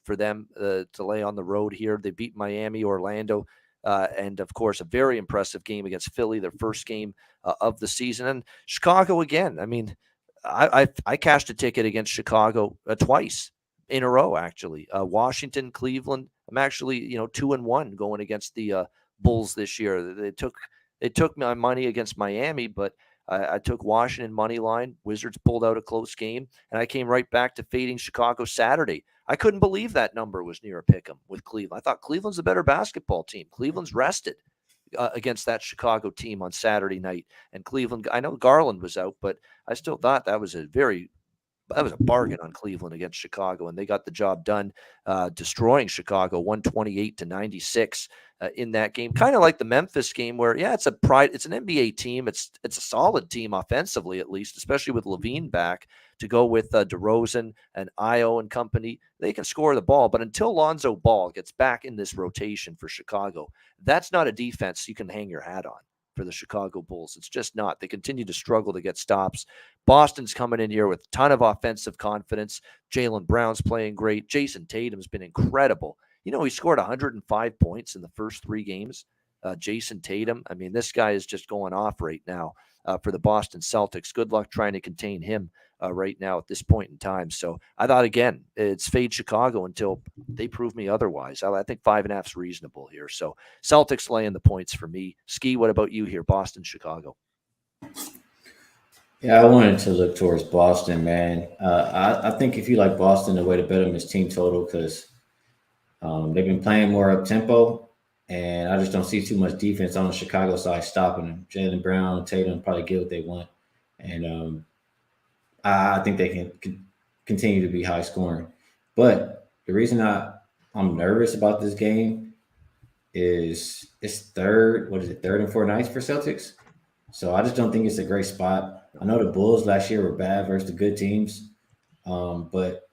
for them to lay on the road here. They beat Miami, Orlando, and of course a very impressive game against Philly, their first game of the season. And Chicago again. I mean, I cashed a ticket against Chicago twice in a row, actually. Washington, Cleveland. I'm actually 2-1 going against the Bulls this year. They took my money against Miami, but I took Washington money line. Wizards pulled out a close game, and I came right back to fading Chicago Saturday. I couldn't believe that number was near a pick'em with Cleveland. I thought Cleveland's a better basketball team. Cleveland's rested against that Chicago team on Saturday night. And Cleveland, I know Garland was out, but I still thought that was a bargain on Cleveland against Chicago, and they got the job done, destroying Chicago 128-96 in that game. Kind of like the Memphis game, where it's an NBA team. It's a solid team offensively, at least, especially with Levine back to go with DeRozan and Io and company. They can score the ball, but until Lonzo Ball gets back in this rotation for Chicago, that's not a defense you can hang your hat on for the Chicago Bulls. It's just not. They continue to struggle to get stops. Boston's coming in here with a ton of offensive confidence. Jaylen Brown's playing great. Jason Tatum's been incredible. He scored 105 points in the first 3 games. Jason Tatum, I mean, this guy is just going off right now for the Boston Celtics. Good luck trying to contain him right now at this point in time. So I thought, again, it's fade Chicago until they prove me otherwise. I think 5.5 is reasonable here. So Celtics laying the points for me. Skee, what about you here? Boston, Chicago. Yeah, I wanted to look towards Boston, man. I think if you like Boston, the way to bet them is team total, because they've been playing more up tempo, and I just don't see too much defense on the Chicago side stopping them. Jaylen Brown, Tatum probably get what they want, and I think they can continue to be high scoring. But the reason I'm nervous about this game is it's third and fourth nights for Celtics. So I just don't think it's a great spot. I know the Bulls last year were bad versus the good teams, but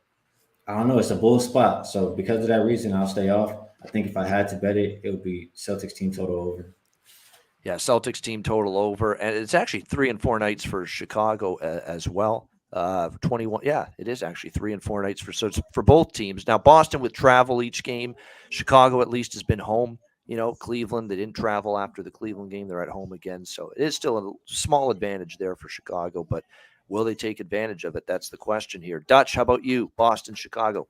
I don't know. It's a Bulls spot. So because of that reason, I'll stay off. I think if I had to bet it, it would be Celtics team total over. Yeah, Celtics team total over. And it's actually 3 and 4 nights for Chicago as well. 21. Yeah, it is actually 3 and 4 nights for both teams. Now, Boston with travel each game. Chicago at least has been home Cleveland, they didn't travel after the Cleveland game. They're at home again. So it is still a small advantage there for Chicago, but will they take advantage of it? That's the question here. Dutch, how about you? Boston, Chicago.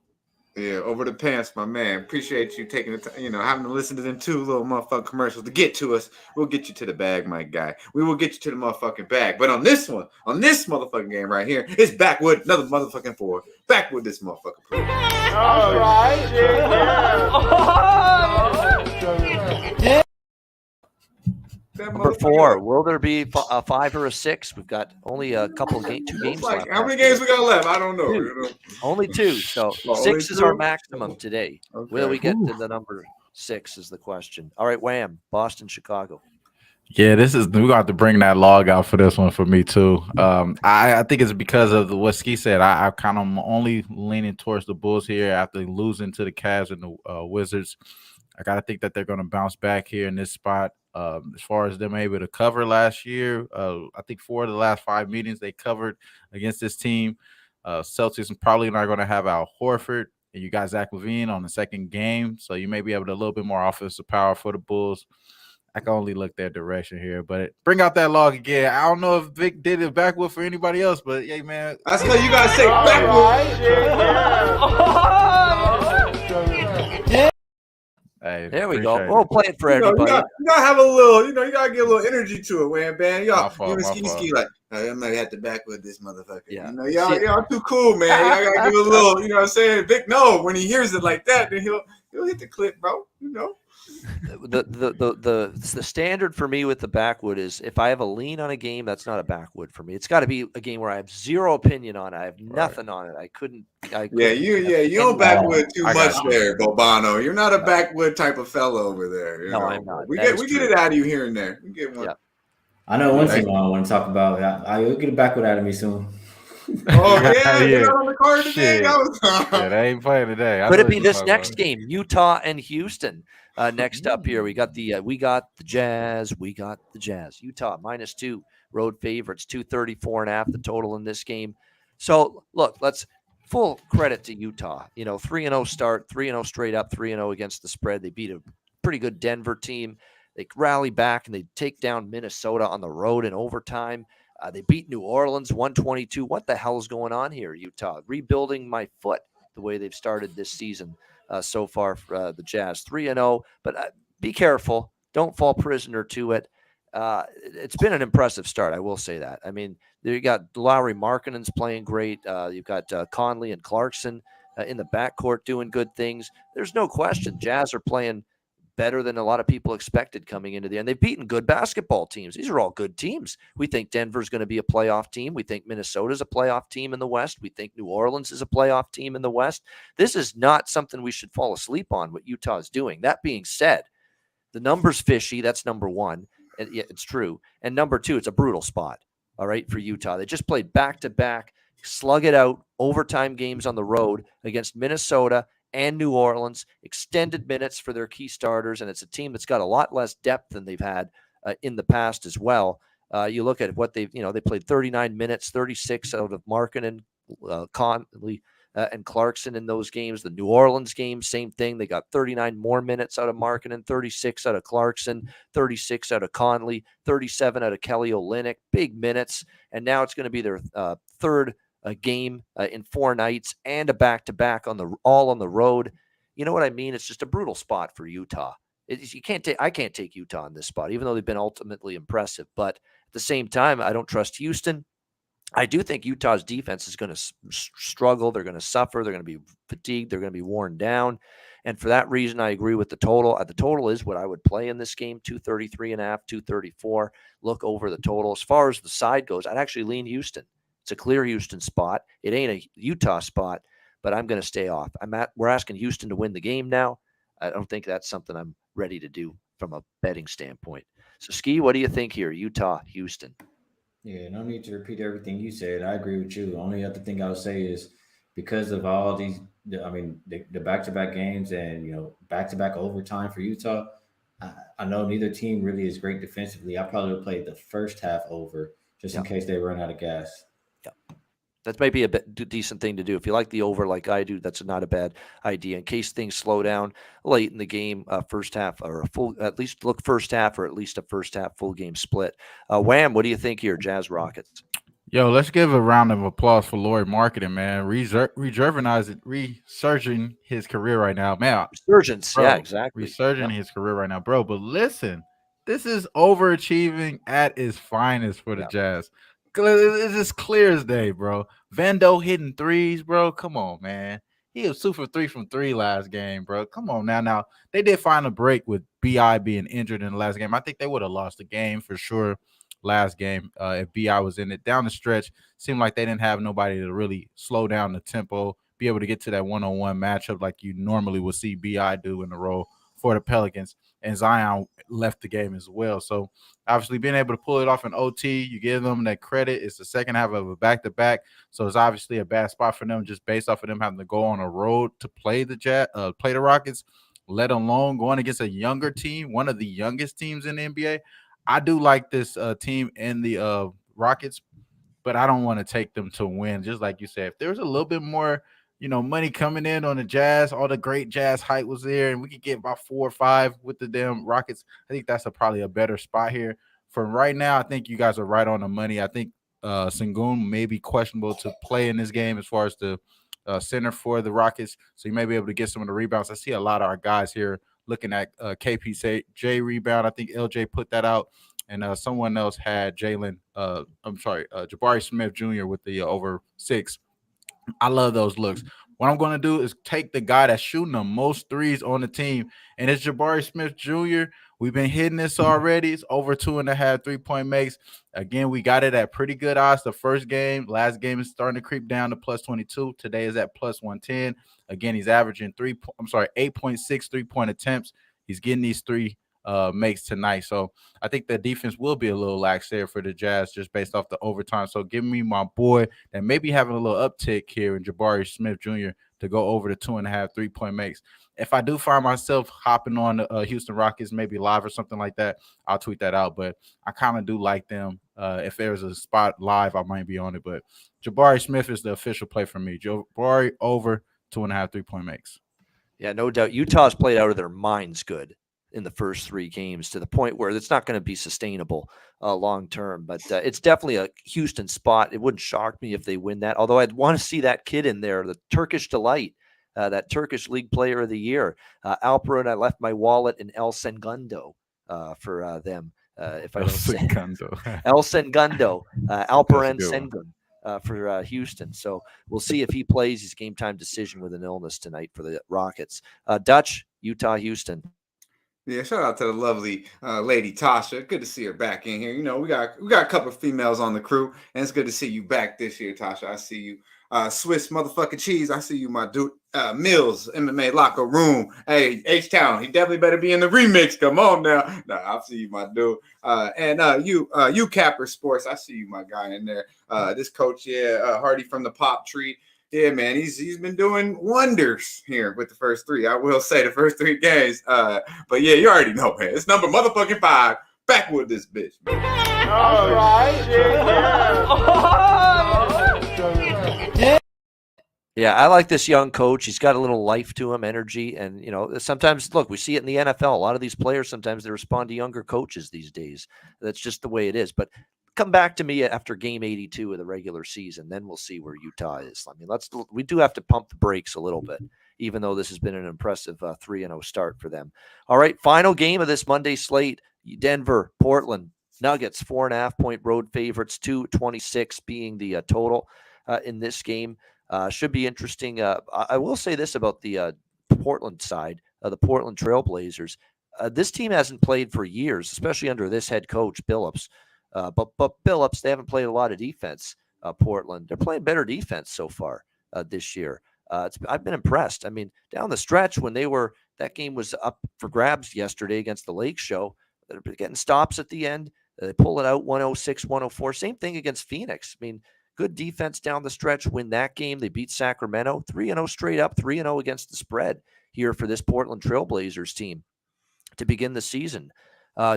Yeah, over the pants, my man. Appreciate you taking the time, having to listen to them two little motherfucking commercials to get to us. We'll get you to the bag, my guy. We will get you to the motherfucking bag. But on this motherfucking game right here, it's backwood, another motherfucking 4. Backwood this motherfucker. All right. Yeah. Number 4, will there be a 5 or a 6? We've got only a couple of 2 games left. How many games we got left? I don't know. Only 2. So 6 is our maximum today. Okay. Will we get to the number 6 is the question. All right, Wham, Boston, Chicago. Yeah, we got to bring that log out for this one for me too. I think it's because of what Skee said. I kind of am only leaning towards the Bulls here after losing to the Cavs and the Wizards. I got to think that they're going to bounce back here in this spot. As far as them able to cover last year, I think 4 of the last 5 meetings they covered against this team. Celtics probably not going to have Al Horford, and you got Zach LaVine on the second game, so you may be able to a little bit more offensive power for the Bulls. I can only look their direction here, but bring out that log again. I don't know if Vic did it backwood for anybody else, but hey, man. That's how you gotta say backwood. Yeah. Hey, there we go. We'll play it for everybody. You gotta have a little, you gotta get a little energy to it, man. Y'all, Ski like, I might have to backwood this motherfucker. Yeah. Y'all too cool, man. Y'all gotta give a little, you know what I'm saying? Vic, no, when he hears it like that, then he'll hit the clip, bro. The standard for me with the backwood is if I have a lean on a game, that's not a backwood for me. It's got to be a game where I have zero opinion on it. I have nothing on it. You don't backwood too much there, Bobano. You're not a backwood type of fellow over there. No, I'm not. We get it out of you here and there. We get one. Yeah. I know one thing I want to talk about. You'll get a backwood out of me soon. Oh yeah, you're not on the card today. They ain't playing today. Could it be this next game, Utah and Houston? Next up here, we got the Jazz. Utah -2 road favorites, 234.5 the total in this game. So look, let's full credit to Utah. 3-0 start, 3-0 straight up, 3-0 against the spread. They beat a pretty good Denver team. They rally back and they take down Minnesota on the road in overtime. They beat New Orleans 122. What the hell is going on here, Utah? Rebuilding my foot the way they've started this season so far for the Jazz. 3-0, but be careful. Don't fall prisoner to it. It's been an impressive start, I will say that. I mean, you got Lauri Markkanen's playing great. You've got Conley and Clarkson in the backcourt doing good things. There's no question Jazz are playing better than a lot of people expected coming into the end. They've beaten good basketball teams. These are all good teams. We think Denver's going to be a playoff team. We think Minnesota's a playoff team in the West. We think New Orleans is a playoff team in the West. This is not something we should fall asleep on, what Utah is doing. That being said, the number's fishy. That's number one. And it's true. And number two, it's a brutal spot, all right, for Utah. They just played back-to-back, slug it out, overtime games on the road against Minnesota and New Orleans, extended minutes for their key starters, and it's a team that's got a lot less depth than they've had in the past as well. You look at what they played 39 minutes, 36 out of Markkanen, Conley, and Clarkson in those games. The New Orleans game, same thing. They got 39 more minutes out of Markkanen, 36 out of Clarkson, 36 out of Conley, 37 out of Kelly Olynyk. Big minutes, and now it's going to be their third game in 4 nights and a back-to-back all on the road. You know what I mean? It's just a brutal spot for Utah. I can't take Utah in this spot, even though they've been ultimately impressive. But at the same time, I don't trust Houston. I do think Utah's defense is going to struggle. They're going to suffer. They're going to be fatigued. They're going to be worn down. And for that reason, I agree with the total. The total is what I would play in this game, 233.5, 234. Look over the total. As far as the side goes, I'd actually lean Houston. It's a clear Houston spot. It ain't a Utah spot, but I'm going to stay off. We're asking Houston to win the game now. I don't think that's something I'm ready to do from a betting standpoint. So, Skee, what do you think here? Utah, Houston. Yeah, no need to repeat everything you said. I agree with you. The only other thing I would say is because of all these, the back-to-back games and, back-to-back overtime for Utah, I know neither team really is great defensively. I probably would play the first half over just in case they run out of gas. Yeah. That might be a decent thing to do. If you like the over like I do, that's not a bad idea. In case things slow down late in the game, first half or at least look first half or at least a first half full game split. Wham, what do you think here, Jazz Rockets? Yo, let's give a round of applause for Lloyd Marketing, man. Resurging his career right now, man. Resurgence, Bro, yeah, exactly. Resurging his career right now, bro. But listen, this is overachieving at its finest for the Jazz. It's as clear as day, bro. Vando hitting threes, bro. Come on, man. He was 2 for 3 from 3 last game, bro. Come on now. Now, they did find a break with BI being injured in the last game. I think they would have lost the game for sure last game if BI was in it. Down the stretch, seemed like they didn't have nobody to really slow down the tempo, be able to get to that one-on-one matchup like you normally would see BI do in the role for the Pelicans. And Zion left the game as well. So obviously being able to pull it off in OT, you give them that credit. It's the second half of a back-to-back. So it's obviously a bad spot for them just based off of them having to go on a road to play the Rockets, let alone going against a younger team, one of the youngest teams in the NBA. I do like this team in the Rockets, but I don't want to take them to win. Just like you said, if there's a little bit more, money coming in on the Jazz, all the great Jazz hype was there, and we could get about 4 or 5 with the damn Rockets. I think that's probably a better spot here. For right now, I think you guys are right on the money. I think Sengun may be questionable to play in this game as far as the center for the Rockets, so you may be able to get some of the rebounds. I see a lot of our guys here looking at KPJ rebound. I think LJ put that out, and someone else had Jabari Smith Jr. with the over 6. I love those looks. What I'm going to do is take the guy that's shooting the most threes on the team, and it's Jabari Smith Jr. We've been hitting this already. It's over 2.5 3-point makes. Again, we got it at pretty good odds the first game. Last game is starting to creep down to plus 22. Today is at plus 110. Again, he's averaging 8.6 3-point attempts. He's getting these 3 makes tonight. So I think the defense will be a little lax there for the Jazz just based off the overtime. So give me my boy that may be having a little uptick here in Jabari Smith Jr. to go over the 2.5 3-point makes. If I do find myself hopping on the Houston Rockets, maybe live or something like that, I'll tweet that out. But I kind of do like them. If there's a spot live, I might be on it. But Jabari Smith is the official play for me. Jabari over 2.5 3-point makes. Yeah, no doubt. Utah's played out of their minds good in the first 3 games to the point where it's not going to be sustainable long term. But it's definitely a Houston spot. It wouldn't shock me if they win that. Although I'd want to see that kid in there, the Turkish Delight, that Turkish League Player of the Year. Alperen, I left my wallet in El Segundo for them. If I don't say El Segundo, Alperen Sengun for Houston. So we'll see if he plays his game time decision with an illness tonight for the Rockets. Dutch, Utah, Houston. Yeah, shout out to the lovely lady Tasha. Good to see her back in here. We got a couple of females on the crew, and it's good to see you back this year, Tasha. I see you. Swiss motherfucking cheese. I see you, my dude. Mills, MMA locker room. Hey, H-Town. He definitely better be in the remix. Come on now. Nah, I see you, my dude. And you Capper Sports. I see you, my guy in there. This coach, Hardy from the Pop Tree. Yeah, man, he's been doing wonders here with the first 3. I will say the first 3 games. But yeah, you already know, man. It's number motherfucking 5. Back with this bitch, man. All right. Yeah, I like this young coach. He's got a little life to him, energy. And, sometimes, look, we see it in the NFL. A lot of these players, sometimes they respond to younger coaches these days. That's just the way it is. But come back to me after game 82 of the regular season. Then we'll see where Utah is. I mean, we do have to pump the brakes a little bit, even though this has been an impressive 3-0 start for them. All right, final game of this Monday slate, Denver, Portland, Nuggets, 4.5-point road favorites, 226 being the total in this game. Should be interesting. I will say this about the Portland side, the Portland Trailblazers. This team hasn't played for years, especially under this head coach, Billups. But Billups, they haven't played a lot of defense, Portland. They're playing better defense so far this year. I've been impressed. I mean, down the stretch when that game was up for grabs yesterday against the Lake Show, they're getting stops at the end. They pull it out 106-104. Same thing against Phoenix. I mean, good defense down the stretch. Win that game. They beat Sacramento 3-0 straight up, 3-0 against the spread here for this Portland Trailblazers team to begin the season.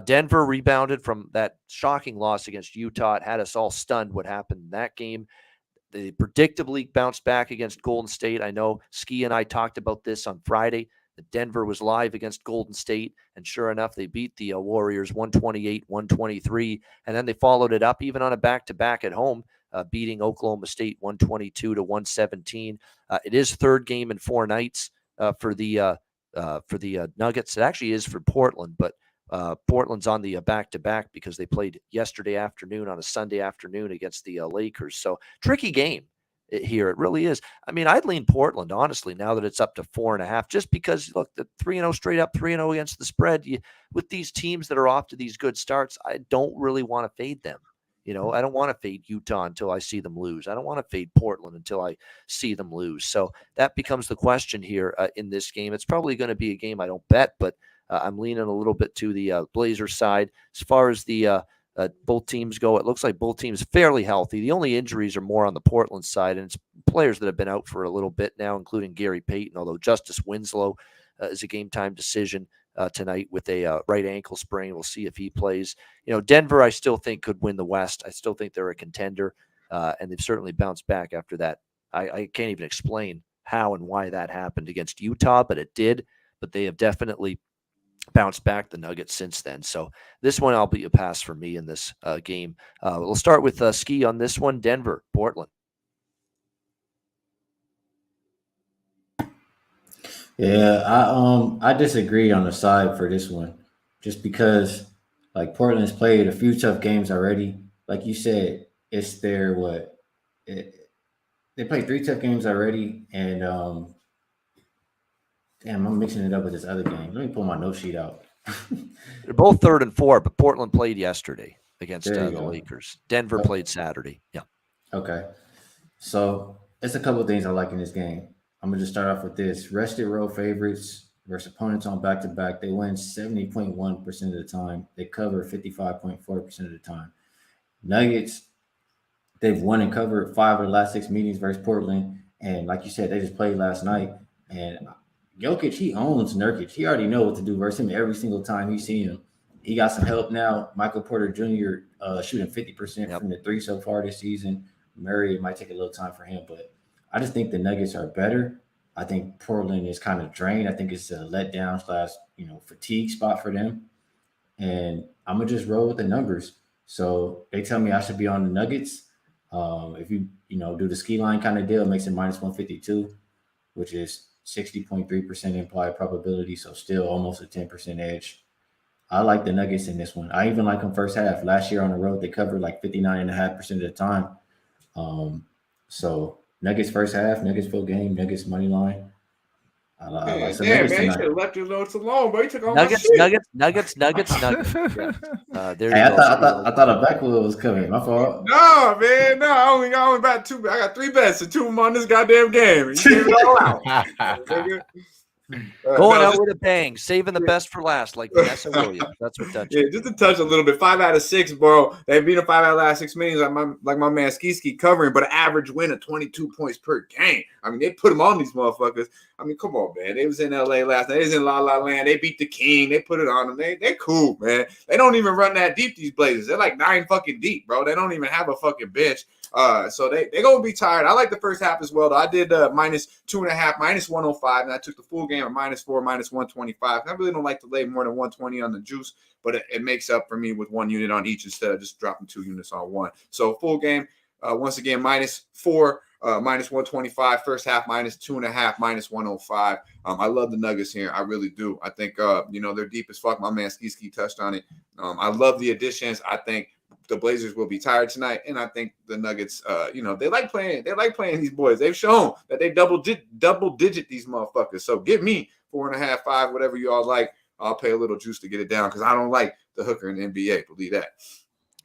Denver rebounded from that shocking loss against Utah. It had us all stunned what happened in that game. They predictably bounced back against Golden State. I know Skee and I talked about this on Friday. That Denver was live against Golden State, and sure enough, they beat the Warriors 128-123, and then they followed it up even on a back-to-back at home, beating Oklahoma State 122-117. It is third game in 4 nights for the Nuggets. It actually is for Portland, but Portland's on the back-to-back because they played yesterday afternoon on a Sunday afternoon against the Lakers. So tricky game here. It really is. I mean, I'd lean Portland, honestly, now that it's up to 4.5, just because, look, the 3-0 straight up, 3-0 against the spread. With these teams that are off to these good starts, I don't really want to fade them. I don't want to fade Utah until I see them lose. I don't want to fade Portland until I see them lose. So that becomes the question here in this game. It's probably going to be a game I don't bet, but I'm leaning a little bit to the Blazers side. As far as the both teams go, it looks like both teams fairly healthy. The only injuries are more on the Portland side, and it's players that have been out for a little bit now, including Gary Payton, although Justice Winslow is a game-time decision tonight with a right ankle sprain. We'll see if he plays. Denver, I still think, could win the West. I still think they're a contender, and they've certainly bounced back after that. I can't even explain how and why that happened against Utah, but it did. But they have definitely bounced back, the Nuggets, since then. So this one, I'll be a pass for me in this game. We'll start with Skee on this one. Denver, Portland. Yeah, I disagree on the side for this one, just because like Portland's played a few tough games already. Like you said, it's their they played 3 tough games already, and damn, I'm mixing it up with this other game. Let me pull my note sheet out. They're both 3rd and 4, but Portland played yesterday against the go. Lakers. Denver played Saturday. Yeah. Okay. So it's a couple of things I like in this game. I'm going to just start off with this. Rested road favorites versus opponents on back-to-back. They win 70.1% of the time. They cover 55.4% of the time. Nuggets, they've won and covered 5 of the last 6 meetings versus Portland. And like you said, they just played last night. And Jokic, he owns Nurkic. He already knows what to do versus him every single time he sees him. He got some help now. Michael Porter Jr. Shooting 50% from the 3 so far this season. Murray, it might take a little time for him, but I just think the Nuggets are better. I think Portland is kind of drained. I think it's a letdown / fatigue spot for them. And I'm going to just roll with the numbers. So they tell me I should be on the Nuggets. If you do the ski line kind of deal, it makes it minus 152, which is 60.3% implied probability. So still almost a 10% edge. I like the Nuggets in this one. I even like them first half. Last year on the road, they covered like 59.5% of the time. So Nuggets first half, Nuggets full game, Nuggets money line. I like some man, Nuggets you tonight. should have left your notes alone, bro. You took all Nuggets, my shit. Nuggets. There you Hey, go. I thought a backwood was coming. My fault. No, man, no. I only got 2. I got 3 bets and 2 of them on this goddamn game. You gave it all out. Nigga. Going out with a bang, saving the best for last, like Vanessa Williams. That's what that. Yeah, just to touch a little bit. 5 out of 6, bro. They beat a 5 out of the last 6 meetings, like my man Ski covering, but an average win of 22 points per game. I mean, they put them on these motherfuckers. I mean, come on, man. They was in LA last night. They was in La La Land. They beat the King. They put it on them. They're cool, man. They don't even run that deep, these Blazers. They're like 9 fucking deep, bro. They don't even have a fucking bench. So they're gonna be tired. I like the first half as well, though. I did minus 2.5, minus 105, and I took the full game at minus 4, minus 125. I really don't like to lay more than 120 on the juice, but it makes up for me with 1 unit on each instead of just dropping 2 units on one. So full game, once again, minus 4, minus 125. First half, minus 2.5, minus 105. I love the Nuggets here. I really do. I think they're deep as fuck. My man Ski touched on it. I love the additions. I think the Blazers will be tired tonight, and I think the Nuggets, they like playing. They like playing these boys. They've shown that they double digit these motherfuckers. So give me 4.5, 5, whatever you all like. I'll pay a little juice to get it down because I don't like the hooker in the NBA. Believe that.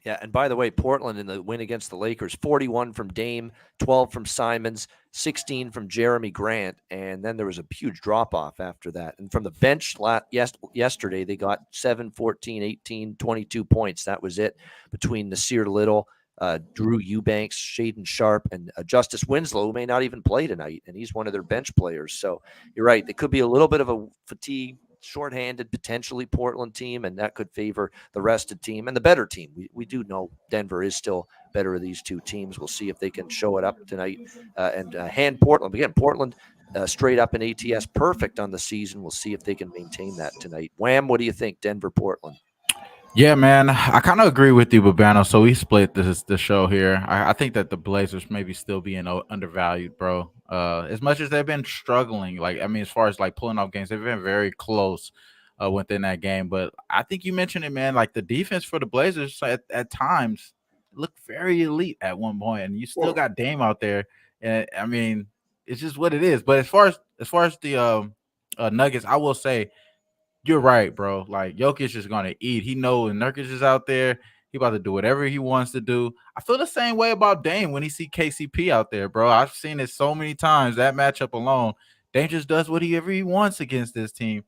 Yeah, and by the way, Portland in the win against the Lakers, 41 from Dame, 12 from Simons, 16 from Jeremy Grant, and then there was a huge drop-off after that. And from the bench yesterday, they got 7, 14, 18, 22 points. That was it between Nasir Little, Drew Eubanks, Shaden Sharp, and Justice Winslow, who may not even play tonight, and he's one of their bench players. So you're right. They could be a little bit of a fatigue shorthanded, potentially Portland team, and that could favor the rested team and the better team. We do know Denver is still better of these two teams. We'll see if they can show it up tonight and hand Portland. Again, Portland straight up in ATS, perfect on the season. We'll see if they can maintain that tonight. Wham, what do you think, Denver, Portland? Yeah, man, I kind of agree with you, Babano. So we split the show here. I think that the Blazers maybe still being undervalued, bro. As much as they've been struggling, like, I mean, as far as like pulling off games, they've been very close within that game. But I think you mentioned it, man. Like the defense for the Blazers at times looked very elite at one point, and you still got Dame out there. And I mean, it's just what it is. But as far as the Nuggets, I will say, you're right, bro. Like Jokic is gonna eat. He knows Nurkic is out there. He about to do whatever he wants to do. I feel the same way about Dame when he see KCP out there, bro. I've seen it so many times. That matchup alone, Dame just does whatever he wants against this team.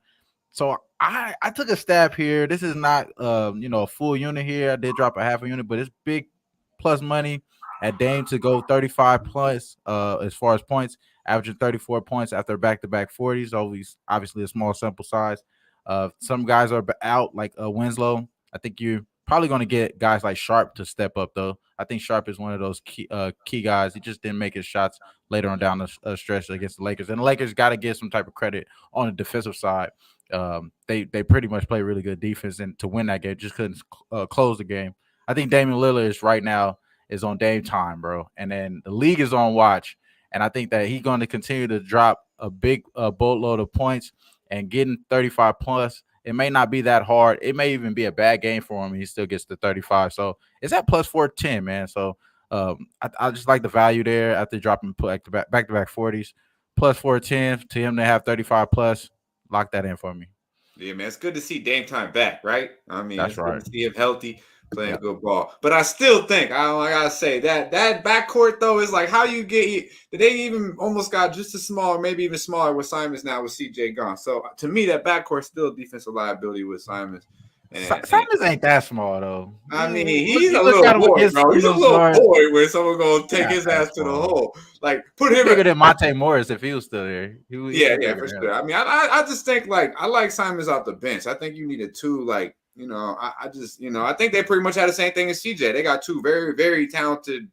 So I took a stab here. This is not a full unit here. I did drop a half a unit, but it's big plus money at Dame to go 35 plus as far as points, averaging 34 points after back-to-back 40s. Always obviously a small sample size. Some guys are out, like Winslow. I think you're probably going to get guys like Sharp to step up, though. I think Sharp is one of those key guys. He just didn't make his shots later on down the stretch against the Lakers. And the Lakers got to get some type of credit on the defensive side. They pretty much play really good defense, and to win that game, just couldn't close the game. I think Damian Lillard right now is on Dame time, bro. And then the league is on watch. And I think that he's going to continue to drop a big boatload of points. And getting 35 plus, it may not be that hard. It may even be a bad game for him. He still gets the 35. So it's at plus 410, man. So I just like the value there after dropping back-to-back 40s. Plus 410 to him to have 35 plus. Lock that in for me. Yeah, man. It's good to see Dame time back, right? I mean, that's it's right. Good to see him healthy, playing good ball. But I still think, I gotta say, that backcourt, though, is like how you get – they even almost got just as small or maybe even smaller with Simons now with CJ gone. So, to me, that backcourt still a defensive liability with Simons. Simons ain't that small, though. I mean, he's a little boy, bro. He's a little boy where someone going to take his ass to the hole. Like, put him – bigger than Monte Morris if he was still there. Yeah, for sure. I mean, I just think, like, I like Simons off the bench. I think you needed two, like, I think they pretty much had the same thing as CJ. They got two very, very talented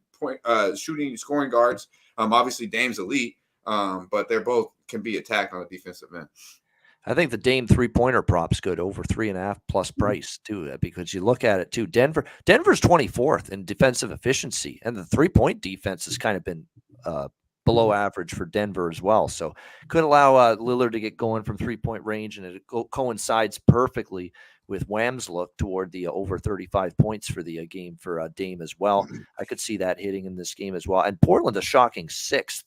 scoring guards. Obviously Dame's elite, but they're both can be attacked on the defensive end. I think the Dame 3-pointer prop's good, over 3.5 plus price too, because you look at it too. Denver's 24th in defensive efficiency, and the 3-point defense has kind of been below average for Denver as well. So could allow Lillard to get going from 3-point range, and it coincides perfectly with Wham's look toward the over 35 points for the game for Dame as well. I could see that hitting in this game as well. And Portland a shocking 6th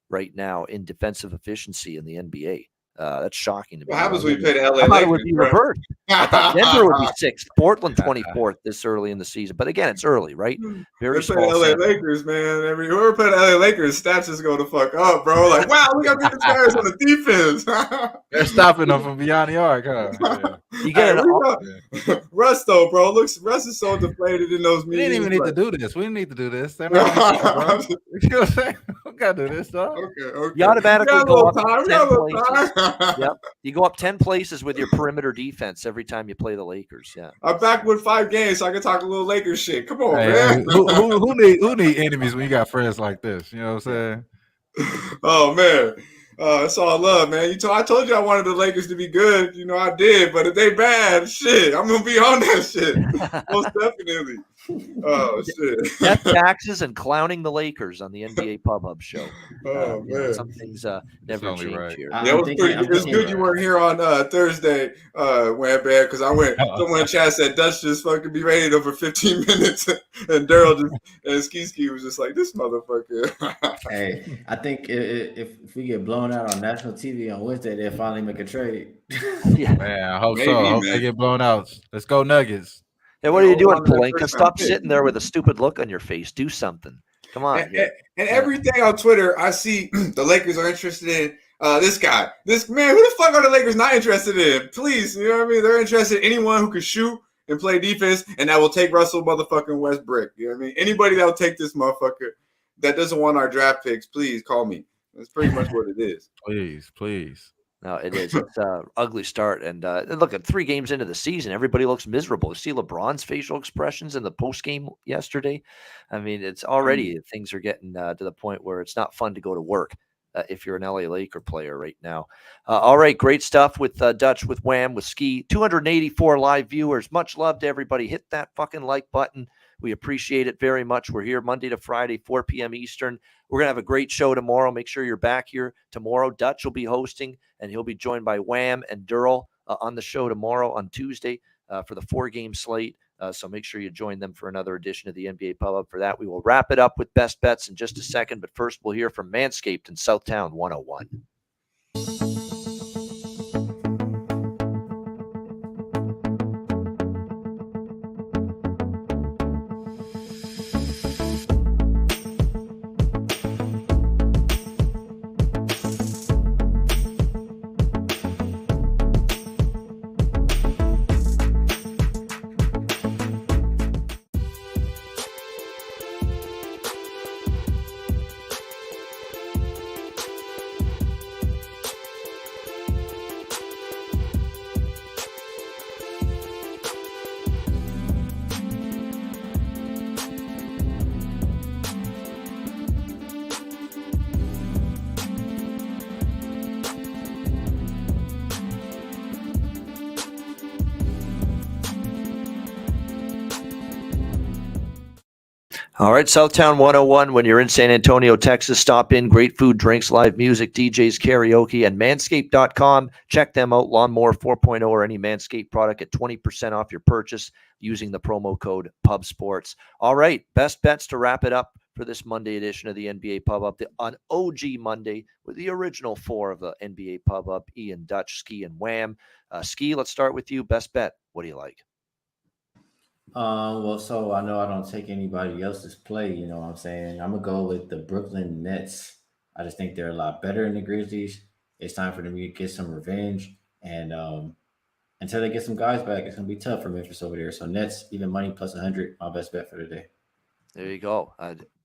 right now in defensive efficiency in the NBA. That's shocking to me. What happens when we play the LA I thought Lakers? it would be reversed. I thought Denver would be 6th, Portland 24th this early in the season. But again, it's early, right? Very small. LA Lakers, man. Whoever played the LA Lakers, stats is going to fuck up, bro. Like, wow, we got to get the guys on the defense. They're stopping them from beyond the arc, huh? Yeah. You get Russ, though, bro. Russ is so deflated in those meetings. We didn't even need to do this. We didn't need to do this. You know what I'm saying? We got to do this, though. Okay. You automatically go up 10 places. Time. Yep. You go up 10 places with your perimeter defense every time you play the Lakers. Yeah. I'm back with 5 games, so I can talk a little Lakers shit. Come on, man. man. Who need enemies when you got friends like this? You know what I'm saying? Oh, man. It's all love, man. I told you I wanted the Lakers to be good. You know, I did. But if they bad, shit, I'm going to be on that shit. Most definitely. Oh, shit. Death taxes and clowning the Lakers on the NBA Pub Hub show. Oh, man. Some things never change right here. Yeah, it was good you weren't here on Thursday, Wham Bam, because someone in chat said Dutch just fucking be rated over 15 minutes, and Daryl and Skee was just like, this motherfucker. Hey, I think if we get blown out on national TV on Wednesday, they'll finally make a trade. Yeah, man, I hope so. I hope they get blown out. Let's go Nuggets. Hey, what are you doing, Palenka? Stop sitting there with a stupid look on your face. Do something. Come on. And everything on Twitter, I see the Lakers are interested in this guy. This man, who the fuck are the Lakers not interested in? Please, you know what I mean? They're interested in anyone who can shoot and play defense, and that will take Russell motherfucking Westbrook. You know what I mean? Anybody that will take this motherfucker that doesn't want our draft picks, please call me. That's pretty much what it is. Please. No, it is. It's an ugly start. And look, at 3 games into the season, everybody looks miserable. You see LeBron's facial expressions in the postgame yesterday. I mean, it's already things are getting to the point where it's not fun to go to work if you're an LA Laker player right now. All right, great stuff with Dutch, with Wham, with Skee. 284 live viewers. Much love to everybody. Hit that fucking like button. We appreciate it very much. We're here Monday to Friday, 4 p.m. Eastern. We're going to have a great show tomorrow. Make sure you're back here tomorrow. Dutch will be hosting, and he'll be joined by Wham and Durrell on the show tomorrow on Tuesday for the 4-game slate. So make sure you join them for another edition of the NBA Pub Up. For that, we will wrap it up with best bets in just a second. But first, we'll hear from Manscaped in Southtown 101. All right, Southtown 101. When you're in San Antonio, Texas, stop in. Great food, drinks, live music, DJs, karaoke, and manscaped.com. Check them out. Lawnmower 4.0 or any Manscaped product at 20% off your purchase using the promo code PUBSPORTS. All right, best bets to wrap it up for this Monday edition of the NBA Pub Up on OG Monday with the original 4 of the NBA Pub Up, Ian, Dutch, Skee, and Wham. Skee, let's start with you. Best bet. What do you like? Well, so I know I don't take anybody else's play, you know what I'm saying? I'm gonna go with the Brooklyn Nets. I just think they're a lot better than the Grizzlies. It's time for them to get some revenge. And until they get some guys back, it's gonna be tough for Memphis over there. So Nets, even money plus 100, my best bet for the day. There you go.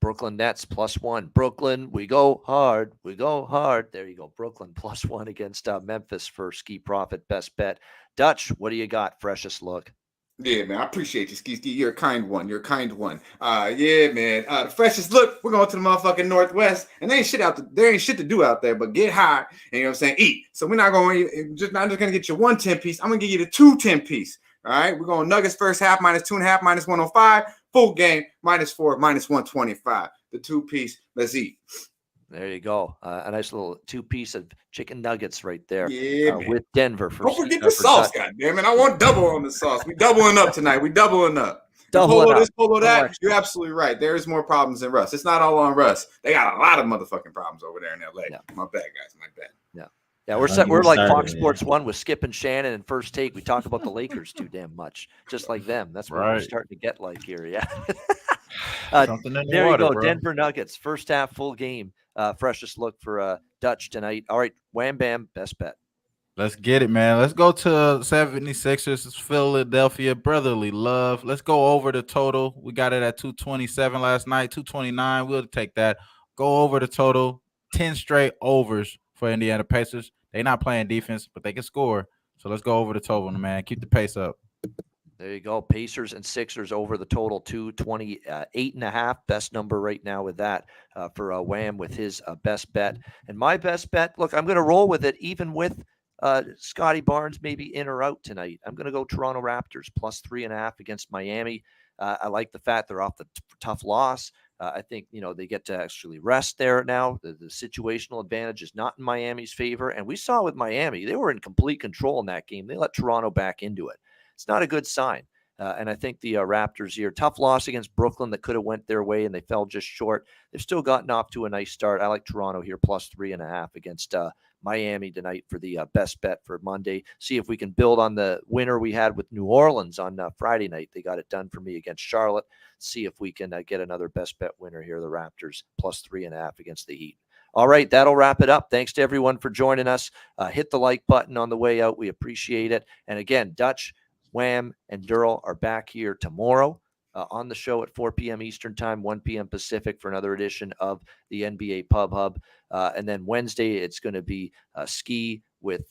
Brooklyn Nets +1. Brooklyn, we go hard. We go hard. There you go. Brooklyn +1 against Memphis for Skee Profit. Best bet. Dutch, what do you got? Freshest look. Yeah, man, I appreciate you, Skee. You're a kind one. You're a kind one. Yeah, man. The freshest look. We're going to the motherfucking Northwest, and there ain't shit to do out there, but get high. And you know what I'm saying? Eat. So we're not just gonna get you 1 10-piece. I'm gonna give you the 2 10-piece. All right. We're going Nuggets first half -2.5, -105. Full game -4, -125. The 2-piece. Let's eat. There you go. A nice little 2-piece of chicken nuggets right there. Yeah, with Denver. Don't forget the sauce, goddammit. I want double on the sauce. We doubling up tonight. We doubling up. Polo this, polo that. You're absolutely right. There is more problems than Russ. It's not all on Russ. They got a lot of motherfucking problems over there in LA. Yeah. My bad, guys. My bad. Yeah, we're like Fox Sports 1 with Skip and Shannon and First Take. We talk about the Lakers too damn much, just like them. That's what we're starting to get like here. Yeah. There you go. Bro. Denver Nuggets, first half, full game. Freshest look for Dutch tonight. All right, Wham Bam, best bet. Let's get it, man. Let's go to 76ers, Philadelphia, brotherly love. Let's go over the total. We got it at 227 last night, 229. We'll take that. Go over the total. 10 straight overs for Indiana Pacers. They're not playing defense, but they can score. So let's go over the total, man. Keep the pace up. There you go. Pacers and Sixers over the total 228.5. Best number right now with that for Wham with his best bet. And my best bet, look, I'm going to roll with it even with Scotty Barnes maybe in or out tonight. I'm going to go Toronto Raptors +3.5 against Miami. I like the fact they're off the tough loss. I think, they get to actually rest there now. The situational advantage is not in Miami's favor. And we saw with Miami, they were in complete control in that game. They let Toronto back into it. It's not a good sign. And I think the Raptors here, tough loss against Brooklyn that could have went their way and they fell just short. They've still gotten off to a nice start. I like Toronto here +3.5 against Miami tonight for the best bet for Monday. See if we can build on the winner we had with New Orleans on Friday night. They got it done for me against Charlotte. See if we can get another best bet winner here, the Raptors +3.5 against the Heat. All right, that'll wrap it up. Thanks to everyone for joining us. Hit the like button on the way out. We appreciate it. And again, Dutch, Wham, and Durrell are back here tomorrow on the show at 4 p.m. Eastern Time, 1 p.m. Pacific for another edition of the NBA Pub Hub. And then Wednesday, it's going to be Skee, with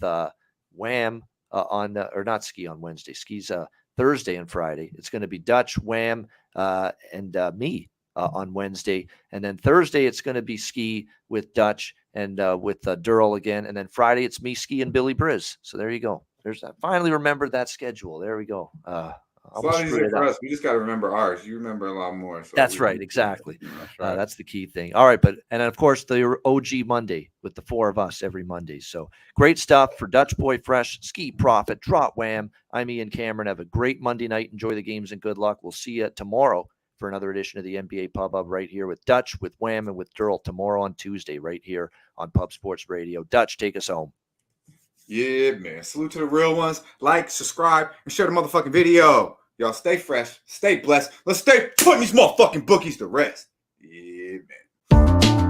Wham or not Skee on Wednesday. Skee's Thursday and Friday. It's going to be Dutch, Wham, and me on Wednesday. And then Thursday, it's going to be Skee with Dutch and with Durrell again. And then Friday, it's me, Skee, and Billy Briz. So there you go. There's that. Finally remembered that schedule. There we go. It's a lot easier for us. We just got to remember ours. You remember a lot more. So that's right. Exactly. That's right. That's the key thing. All right. And then, of course, the OG Monday with the 4 of us every Monday. So great stuff for Dutch Boy Fresh, Skee Profit, TROT Wham. I'm Ian Cameron. Have a great Monday night. Enjoy the games and good luck. We'll see you tomorrow for another edition of the NBA Pub Hub right here with Dutch, with Wham, and with Durrell tomorrow on Tuesday right here on Pub Sports Radio. Dutch, take us home. Yeah, man. Salute to the real ones. Like, subscribe, and share the motherfucking video. Y'all stay fresh, stay blessed. Let's stay putting these motherfucking bookies to rest. Yeah, man.